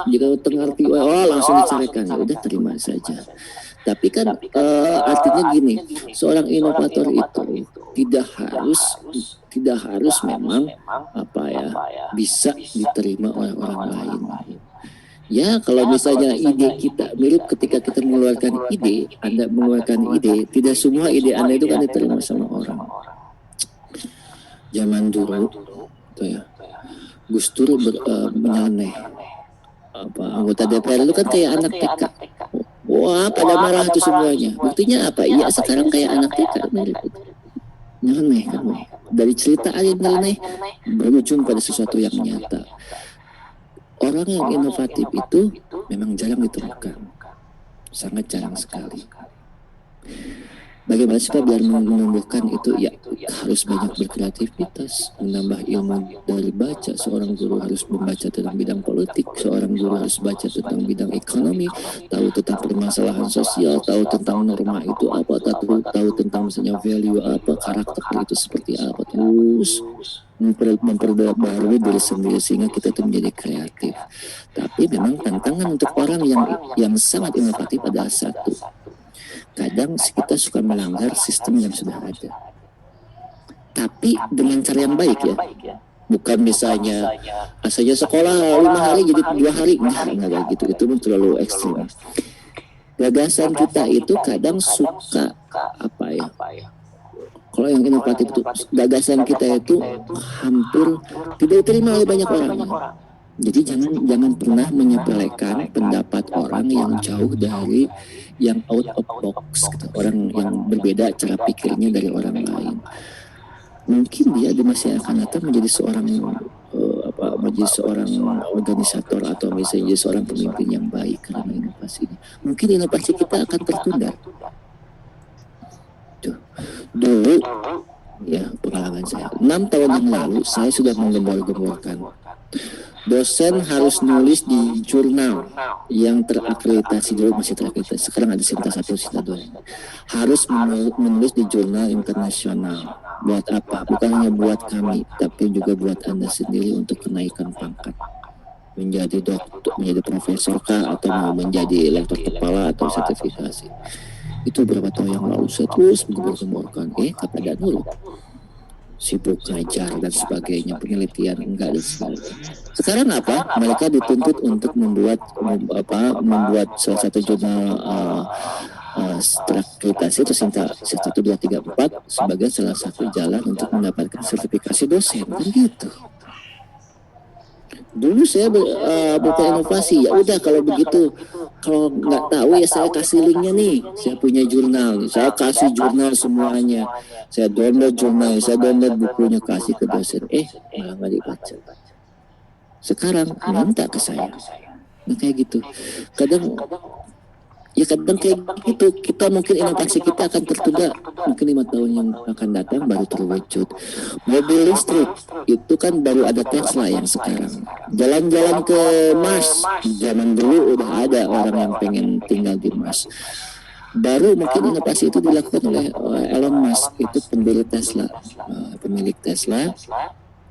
jika tengarti langsung dicarikan, ya udah terima saja. Tapi kan artinya gini, seorang inovator itu tidak harus memang bisa diterima oleh orang lain. Ya, kalau misalnya ide kita mirip ketika kita mengeluarkan ide, Anda mengeluarkan ide, tidak semua ide Anda itu kan diterima sama orang. Zaman dulu, tuh ya, Gus Dur menyeleneh. Anggota DPR itu kan kayak anak TK. Wah, pada marah itu semuanya. Buktinya apa? Iya, sekarang kayak anak TK mirip. Nyeleneh kan? Dari cerita aja nyeleneh berujung pada sesuatu yang nyata. Orang yang inovatif itu memang jarang ditemukan, sangat jarang sekali. Bagaimana sih Pak biar menumbuhkan itu? Ya harus banyak berkreativitas, menambah ilmu dari baca. Seorang guru harus membaca tentang bidang politik, seorang guru harus baca tentang bidang ekonomi, tahu tentang permasalahan sosial, tahu tentang norma itu apa, tahu tentang misalnya value apa, karakter itu seperti apa, terus memperbarui diri sendiri sehingga kita itu menjadi kreatif. Tapi memang tantangan untuk orang yang sangat inovatif adalah satu. Kadang kita suka melanggar sistem yang sudah ada. Tapi dengan cara yang baik ya. Bukan misalnya asalnya sekolah 5 hari jadi 2 hari. Enggak gitu. Itu pun terlalu ekstrim. Gagasan kita itu kadang suka apa ya? Kalau yang inovatif itu gagasan kita itu hampir tidak diterima oleh banyak orang. Jadi jangan pernah menyepelekan pendapat orang yang jauh dari yang out of box, gitu. Orang yang berbeda cara pikirnya dari orang lain. Mungkin dia di masa yang akan datang menjadi seorang organisator atau misalnya jadi seorang pemimpin yang baik karena inovasinya. Mungkin inovasi kita akan tertunda. Dulu ya pengalaman saya 6 tahun yang lalu saya sudah menggembor-gemborkan dosen harus nulis di jurnal yang terakreditasi. Dulu masih terakreditasi, sekarang ada Sinta 1, Sinta 2 harus menulis di jurnal internasional. Buat apa? Bukan hanya buat kami tapi juga buat Anda sendiri untuk kenaikan pangkat menjadi dokter, menjadi profesor kah, atau mau menjadi lektor kepala atau sertifikasi. Itu berapa tahun yang lalu saya terus menggembor-gemborkan kepada dulu sibuk ngajar dan sebagainya, penelitian enggak dan sebagainya. Sekarang apa? Mereka dituntut untuk membuat salah satu jurnal akreditasi itu Sinta 1, 2, 3, 4 sebagai salah satu jalan untuk mendapatkan sertifikasi dosen, kan gitu. Dulu saya inovasi, ya udah kalau begitu, kalau nggak tahu ya saya kasih linknya nih, saya punya jurnal, saya kasih jurnal semuanya, saya download jurnal, saya download bukunya, kasih ke dosen, malah nggak dibaca. Sekarang minta ke saya, nah kayak gitu. Kadang kayak gitu, kita mungkin inovasi kita akan tertunda, mungkin 5 tahun yang akan datang baru terwujud. Mobil listrik itu kan baru ada Tesla yang sekarang. Jalan-jalan ke Mars, zaman dulu udah ada orang yang pengen tinggal di Mars. Baru mungkin inovasi itu dilakukan oleh Elon Musk, itu pemilik Tesla.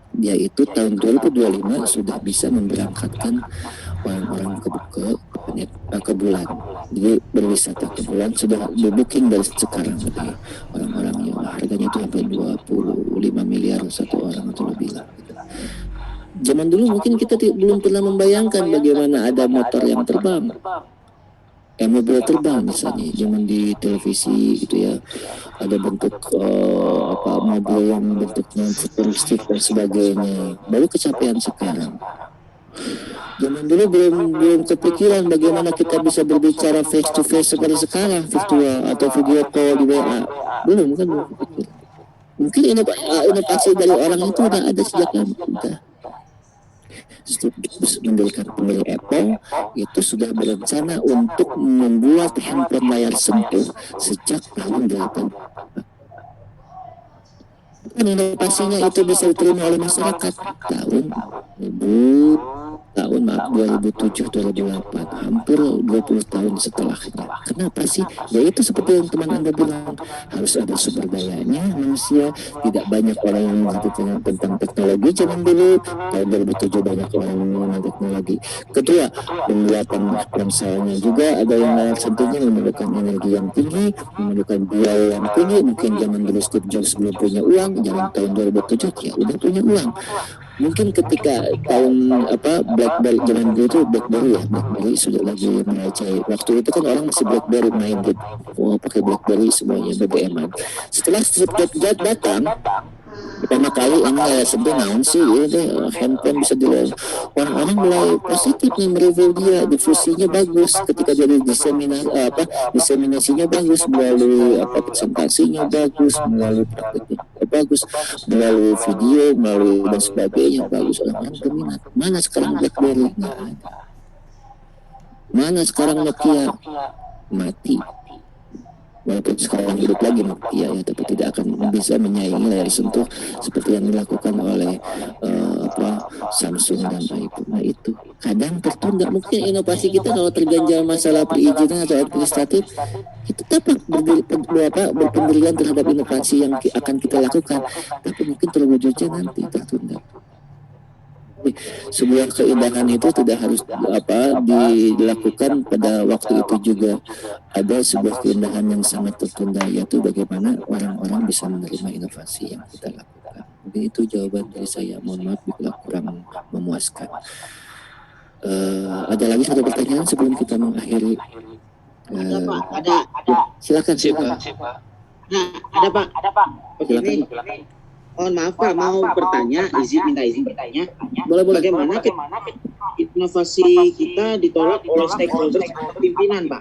Dia itu tahun 2025 sudah bisa memberangkatkan orang-orang ke bulan. Jadi berwisata ke bulan sudah booking dari sekarang. Jadi orang-orang yang harganya itu sampai 25 miliar satu orang atau lebih lah. Zaman dulu mungkin kita belum pernah membayangkan bagaimana ada motor yang terbang. Mobil terbang misalnya, zaman di televisi gitu ya, ada bentuk mobil yang bentuknya futuristik dan sebagainya, baru kecapean sekarang. Zaman dulu belum kepikiran bagaimana kita bisa berbicara face to face seperti sekarang, virtual atau video call di WA, belum kepikiran. Mungkin inovasi dari orang itu udah ada sejak lama. Mendirikan pemilik Apple itu sudah berencana untuk membuat handphone layar sentuh sejak tahun 2000. Inovasinya itu bisa diterima oleh masyarakat tahun 2007-2008, hampir 20 tahun setelahnya. Kenapa sih? Ya itu seperti yang teman Anda bilang, harus ada sumber dayanya manusia. Tidak banyak orang yang mengerti tentang teknologi zaman dulu. Tahun 2007 banyak orang yang mengenal teknologi. Kedua, pembuatan ponselnya juga ada yang layar sentuhnya memerlukan energi yang tinggi, memerlukan biaya yang tinggi. Mungkin zaman dulu Steve Jobs belum punya uang, zaman tahun 2007 ya udah punya uang. Mungkin ketika tahun BlackBerry, zaman dulu itu BlackBerry sudah lagi merajai. Waktu itu kan orang masih BlackBerry minded, pakai BlackBerry semuanya, BBM-an. Setelah Steve Jobs datang, pertama kali ini sebut naon sih, handphone bisa dilihat. Orang-orang mulai positif nih mereview dia, difusinya bagus, ketika jadi diseminasinya bagus, melalui presentasinya bagus, melalui prakteknya bagus, melalui video, melalui dan sebagainya bagus. Orang-orang berminat. Mana sekarang BlackBerry? Nggak ada. Mana sekarang Nokia? Mati. walaupun sekarang hidup lagi Nokia ya, tapi tidak akan bisa menyaingi layar sentuh seperti yang dilakukan oleh Samsung dan iPhone. Nah itu kadang tertunda. Mungkin inovasi kita kalau terganjal masalah perizinan atau administratif, itu tetap berpendirian terhadap inovasi yang akan kita lakukan, tapi mungkin terwujudnya nanti tertunda. Sebuah keindahan itu tidak harus dilakukan pada waktu itu juga. Ada sebuah keindahan yang sangat tertunda, yaitu bagaimana orang-orang bisa menerima inovasi yang kita lakukan. Mungkin itu jawaban dari saya. Mohon maaf bila kurang memuaskan. Ada lagi satu pertanyaan sebelum kita mengakhiri. Ada Pak, ada. Silakan. Nah, ada Pak. Begini. Mohon maaf Pak, mau bertanya, minta izin bertanya. Boleh. Bagaimana inovasi kita ditolak oleh stakeholder pimpinan Pak?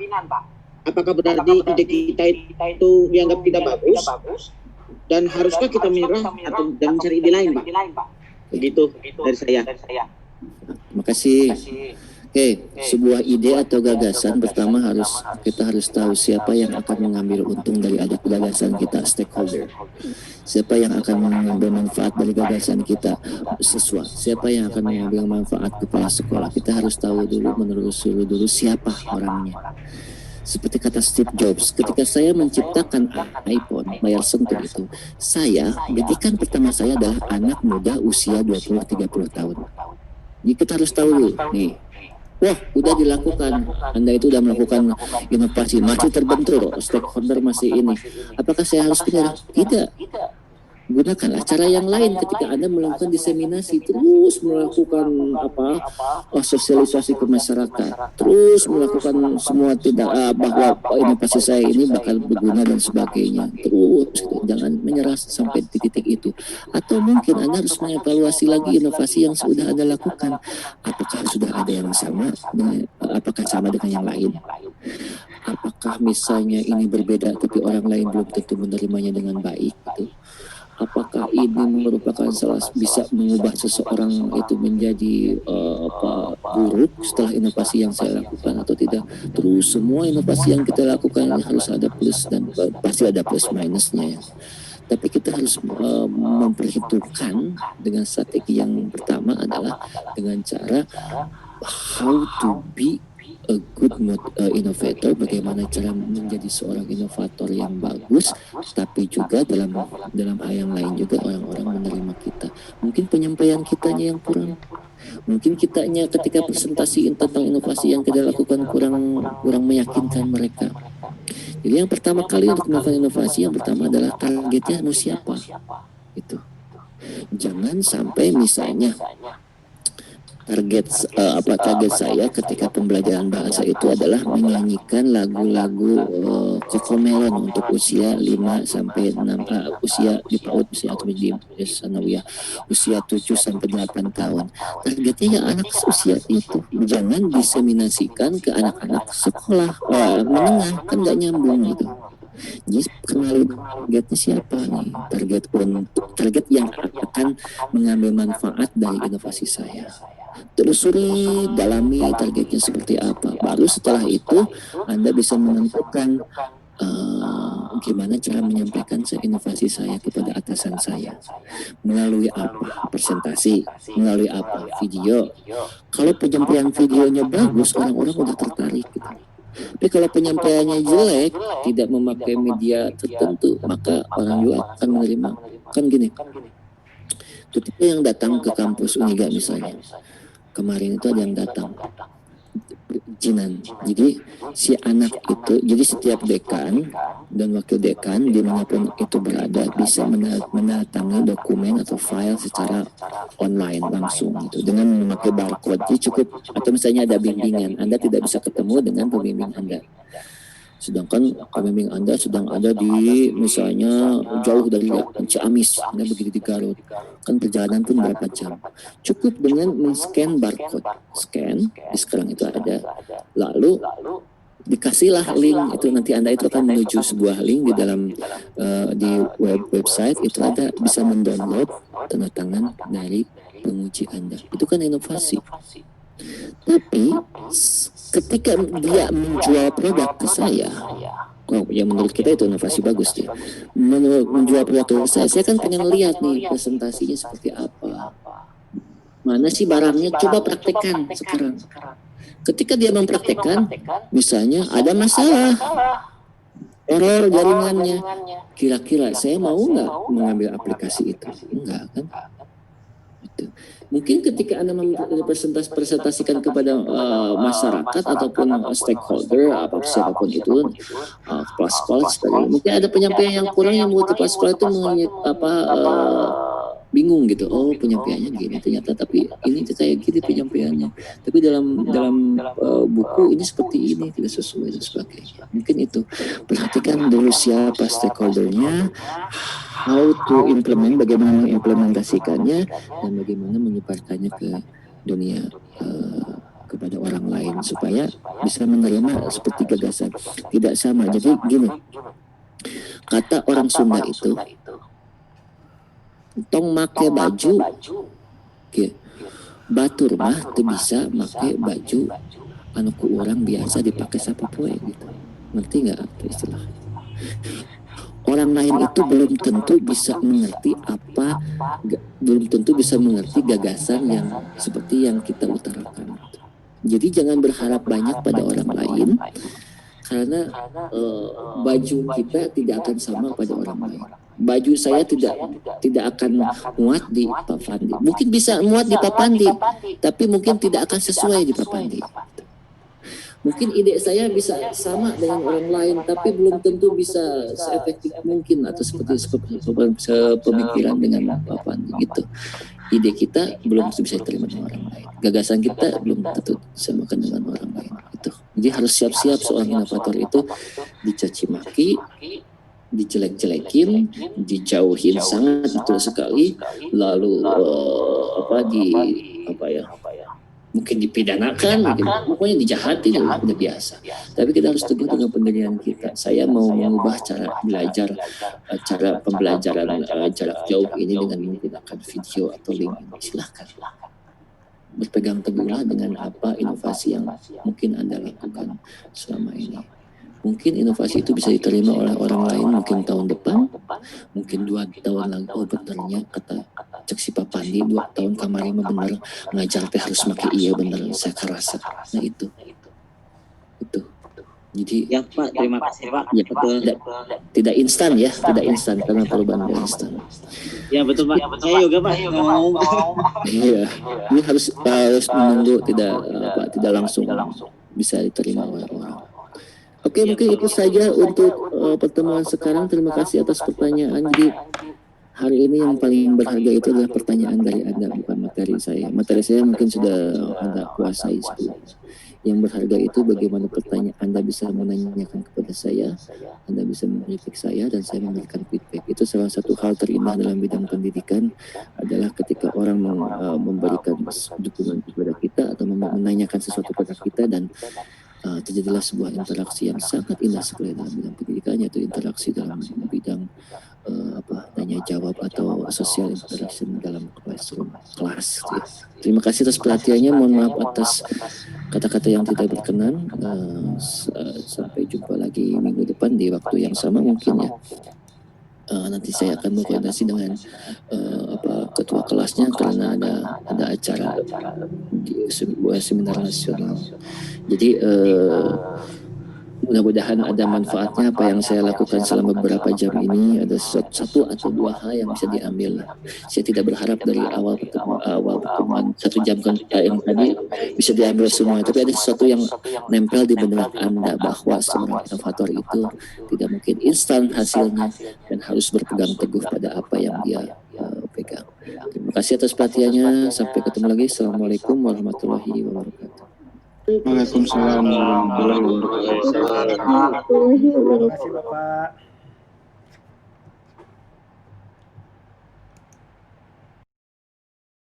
Apakah berarti ide kita itu dianggap tidak bagus? Dan haruskah kita menyerah dan mencari ide lain Pak? Begitu dari saya. Terima kasih. Oke, sebuah ide atau gagasan pertama kita harus tahu siapa yang akan mengambil untung dari gagasan kita, stakeholder. Siapa yang akan mengambil manfaat dari gagasan kita, siswa. Siapa yang akan mengambil manfaat kepala sekolah. Kita harus tahu dulu, menelusuri dulu siapa orangnya. Seperti kata Steve Jobs, ketika saya menciptakan iPhone layar sentuh itu, didikan pertama saya adalah anak muda usia 20-30 tahun. Jadi kita harus tahu dulu, nih, wah, udah dilakukan. Anda itu udah melakukan inovasi, masih terbentur, stakeholder masih ini. Apakah saya harus menyerah? Tidak. Gunakanlah cara yang lain ketika Anda melakukan diseminasi, terus melakukan sosialisasi ke masyarakat, terus melakukan semua bahwa inovasi saya ini bakal berguna dan sebagainya. Terus jangan menyerah sampai di titik itu. Atau mungkin Anda harus mengevaluasi lagi inovasi yang sudah Anda lakukan. Apakah sudah ada yang sama? Apakah sama dengan yang lain? Apakah misalnya ini berbeda tapi orang lain belum tentu menerimanya dengan baik gitu? Apakah ini merupakan bisa mengubah seseorang itu menjadi buruk setelah inovasi yang saya lakukan atau tidak? Terus semua inovasi yang kita lakukan harus ada plus dan pasti ada plus minusnya ya. Tapi kita harus memperhitungkan dengan strategi yang pertama adalah dengan cara how to be a good innovator, bagaimana cara menjadi seorang inovator yang bagus, tapi juga dalam hal yang lain juga orang-orang menerima kita. Mungkin penyampaian kitanya yang kurang, mungkin kitanya ketika presentasi tentang inovasi yang kita lakukan kurang meyakinkan mereka. Jadi yang pertama kali untuk melakukan inovasi, yang pertama adalah targetnya mau siapa, itu. Jangan sampai misalnya target saya ketika pembelajaran bahasa itu adalah menyanyikan lagu-lagu Cocomelon untuk usia 5 sampai 6 usia di PAUD atau di sanawiyah usia 7 sampai 8 tahun. Targetnya ya anak usia itu. Jangan diseminasikan ke anak-anak sekolah menengah, kan nggak nyambung gitu. Jadi kenali targetnya siapa nih, target yang akan mengambil manfaat dari inovasi saya. Telusuri, dalami targetnya seperti apa. Baru setelah itu Anda bisa menentukan gimana cara menyampaikan inovasi saya kepada atasan saya. Melalui apa? Presentasi. Melalui apa? Video. Kalau penyampaian videonya bagus, orang-orang udah tertarik gitu. Tapi kalau penyampaiannya jelek, tidak memakai media tertentu, maka orang juga akan menerima. Kan gini, ketika yang datang ke kampus Uniga misalnya, kemarin itu ada yang datang Jinan. Jadi si anak itu, jadi setiap dekan dan wakil dekan dimanapun itu berada bisa mendatangi dokumen atau file secara online langsung gitu dengan memakai barcode. Jadi cukup, atau misalnya ada bimbingan, Anda tidak bisa ketemu dengan pembimbing Anda. Sedangkan pembimbing Anda sedang ada di misalnya jauh dari Ciamis, Anda begitu di Garut, kan perjalanan pun berapa jam. Cukup dengan men-scan barcode, scan, di sekarang itu ada, lalu dikasihlah link itu, nanti Anda itu akan menuju sebuah link di dalam di website itu ada, bisa mendownload tanda tangan dari penguji Anda. Itu kan inovasi. Tapi ketika dia menjual produk ke saya, yang menurut kita itu inovasi bagus dia. Menjual produk saya kan pengen lihat nih presentasinya seperti apa. Mana sih barangnya? Coba praktekkan sekarang. Ketika dia mempraktekkan, misalnya ada masalah, error jaringannya, kira-kira saya mau nggak mengambil aplikasi itu? Enggak kan? Itu. Mungkin ketika Anda presentasikan kepada masyarakat ataupun stakeholder siapapun itu, kepala sekolah sebagainya, mungkin ada penyampaian yang kurang yang membuat kepala sekolah itu bingung gitu. Oh, penyampaiannya gini ternyata, tapi ini kayak gini penyampaiannya. Tapi dalam buku ini seperti ini, tidak sesuai dan sebagainya. Mungkin itu. Perhatikan dulu siapa stakeholdernya, how to implement, bagaimana mengimplementasikannya, dan bagaimana menyebarkannya ke dunia, kepada orang lain supaya bisa menerima seperti gagasan. Tidak sama. Jadi gini, kata orang Sunda itu, tong make baju, batur mah teu bisa make baju anu ku urang biasa dipakai sapopoe gitu. Ngerti nggak apa istilah? Orang lain itu belum tentu bisa mengerti belum tentu bisa mengerti gagasan yang seperti yang kita utarakan. Jadi jangan berharap banyak pada orang lain, karena baju kita tidak akan sama pada orang lain. Baju saya tidak akan muat di Pak Pandi. Mungkin bisa muat di Pak Pandi, tapi mungkin tidak akan sesuai di Pak Pandi. Mungkin ide saya bisa sama dengan orang lain, tapi belum tentu bisa seefektif mungkin atau seperti sepemikiran dengan Pak Pandi gitu. Ide kita belum tentu bisa diterima dengan orang lain. Gagasan kita belum tentu disamakan dengan orang lain. Gitu. Jadi harus siap-siap seorang inovator itu dicaci maki, dijelek-jelekin, dijauhin sangat betul sekali, lalu mungkin dipidanakan, pokoknya dijahatin, udah biasa. Tapi kita harus teguh dengan pendirian kita. Saya mau mengubah cara belajar, cara pembelajaran jarak jauh ini dengan menggunakan video atau link. Silahkan. Berpegang teguhlah dengan apa inovasi yang mungkin Anda lakukan selama ini. Mungkin inovasi itu bisa diterima oleh orang lain mungkin tahun depan, mungkin 2 tahun lagi. Oh benernya kata cek si Pak Pandi 2 tahun kamari mah bener ngajar teh harus make iya bener saya kerasa. Nah itu. Jadi Ya Pak, terima kasih Pak. Ya betul. Tidak instan ya, tidak instan karena perubahan tidak instan. Ya betul Pak. Saya juga Pak ngomong. Iya, ini harus menunggu, tidak langsung bisa diterima oleh orang. Oke, mungkin itu saja untuk pertemuan sekarang. Terima kasih atas pertanyaan. Jadi hari ini yang paling berharga itu adalah pertanyaan dari Anda, bukan materi saya. Materi saya mungkin sudah Anda kuasai sebelumnya. Yang berharga itu bagaimana pertanyaan Anda bisa menanyakan kepada saya, Anda bisa mengkritik saya, dan saya memberikan feedback. Itu salah satu hal terindah dalam bidang pendidikan adalah ketika orang memberikan dukungan kepada kita atau menanyakan sesuatu kepada kita, dan terjadilah sebuah interaksi yang sangat indah sekali dalam bidang pendidikan, yaitu interaksi dalam bidang tanya jawab atau social interaction dalam classroom, kelas. Terima kasih atas perhatiannya. Mohon maaf atas kata-kata yang tidak berkenan. Sampai jumpa lagi minggu depan di waktu yang sama mungkin ya. Nanti saya akan berkoordinasi dengan ketua kelasnya karena ada acara di sebuah seminar nasional. Jadi mudah-mudahan ada manfaatnya apa yang saya lakukan selama beberapa jam ini. Ada 1 atau 2 hal yang bisa diambil. Saya tidak berharap dari awal pertemuan 1 jam yang tadi bisa diambil semua, tapi ada sesuatu yang nempel di benak Anda bahwa seorang inovator itu tidak mungkin instan hasilnya dan harus berpegang teguh pada apa yang dia pegang. Terima kasih atas perhatiannya. Sampai ketemu lagi. Assalamualaikum warahmatullahi wabarakatuh. Waalaikumsalam warahmatullahi wabarakatuh. Terima kasih Bapak.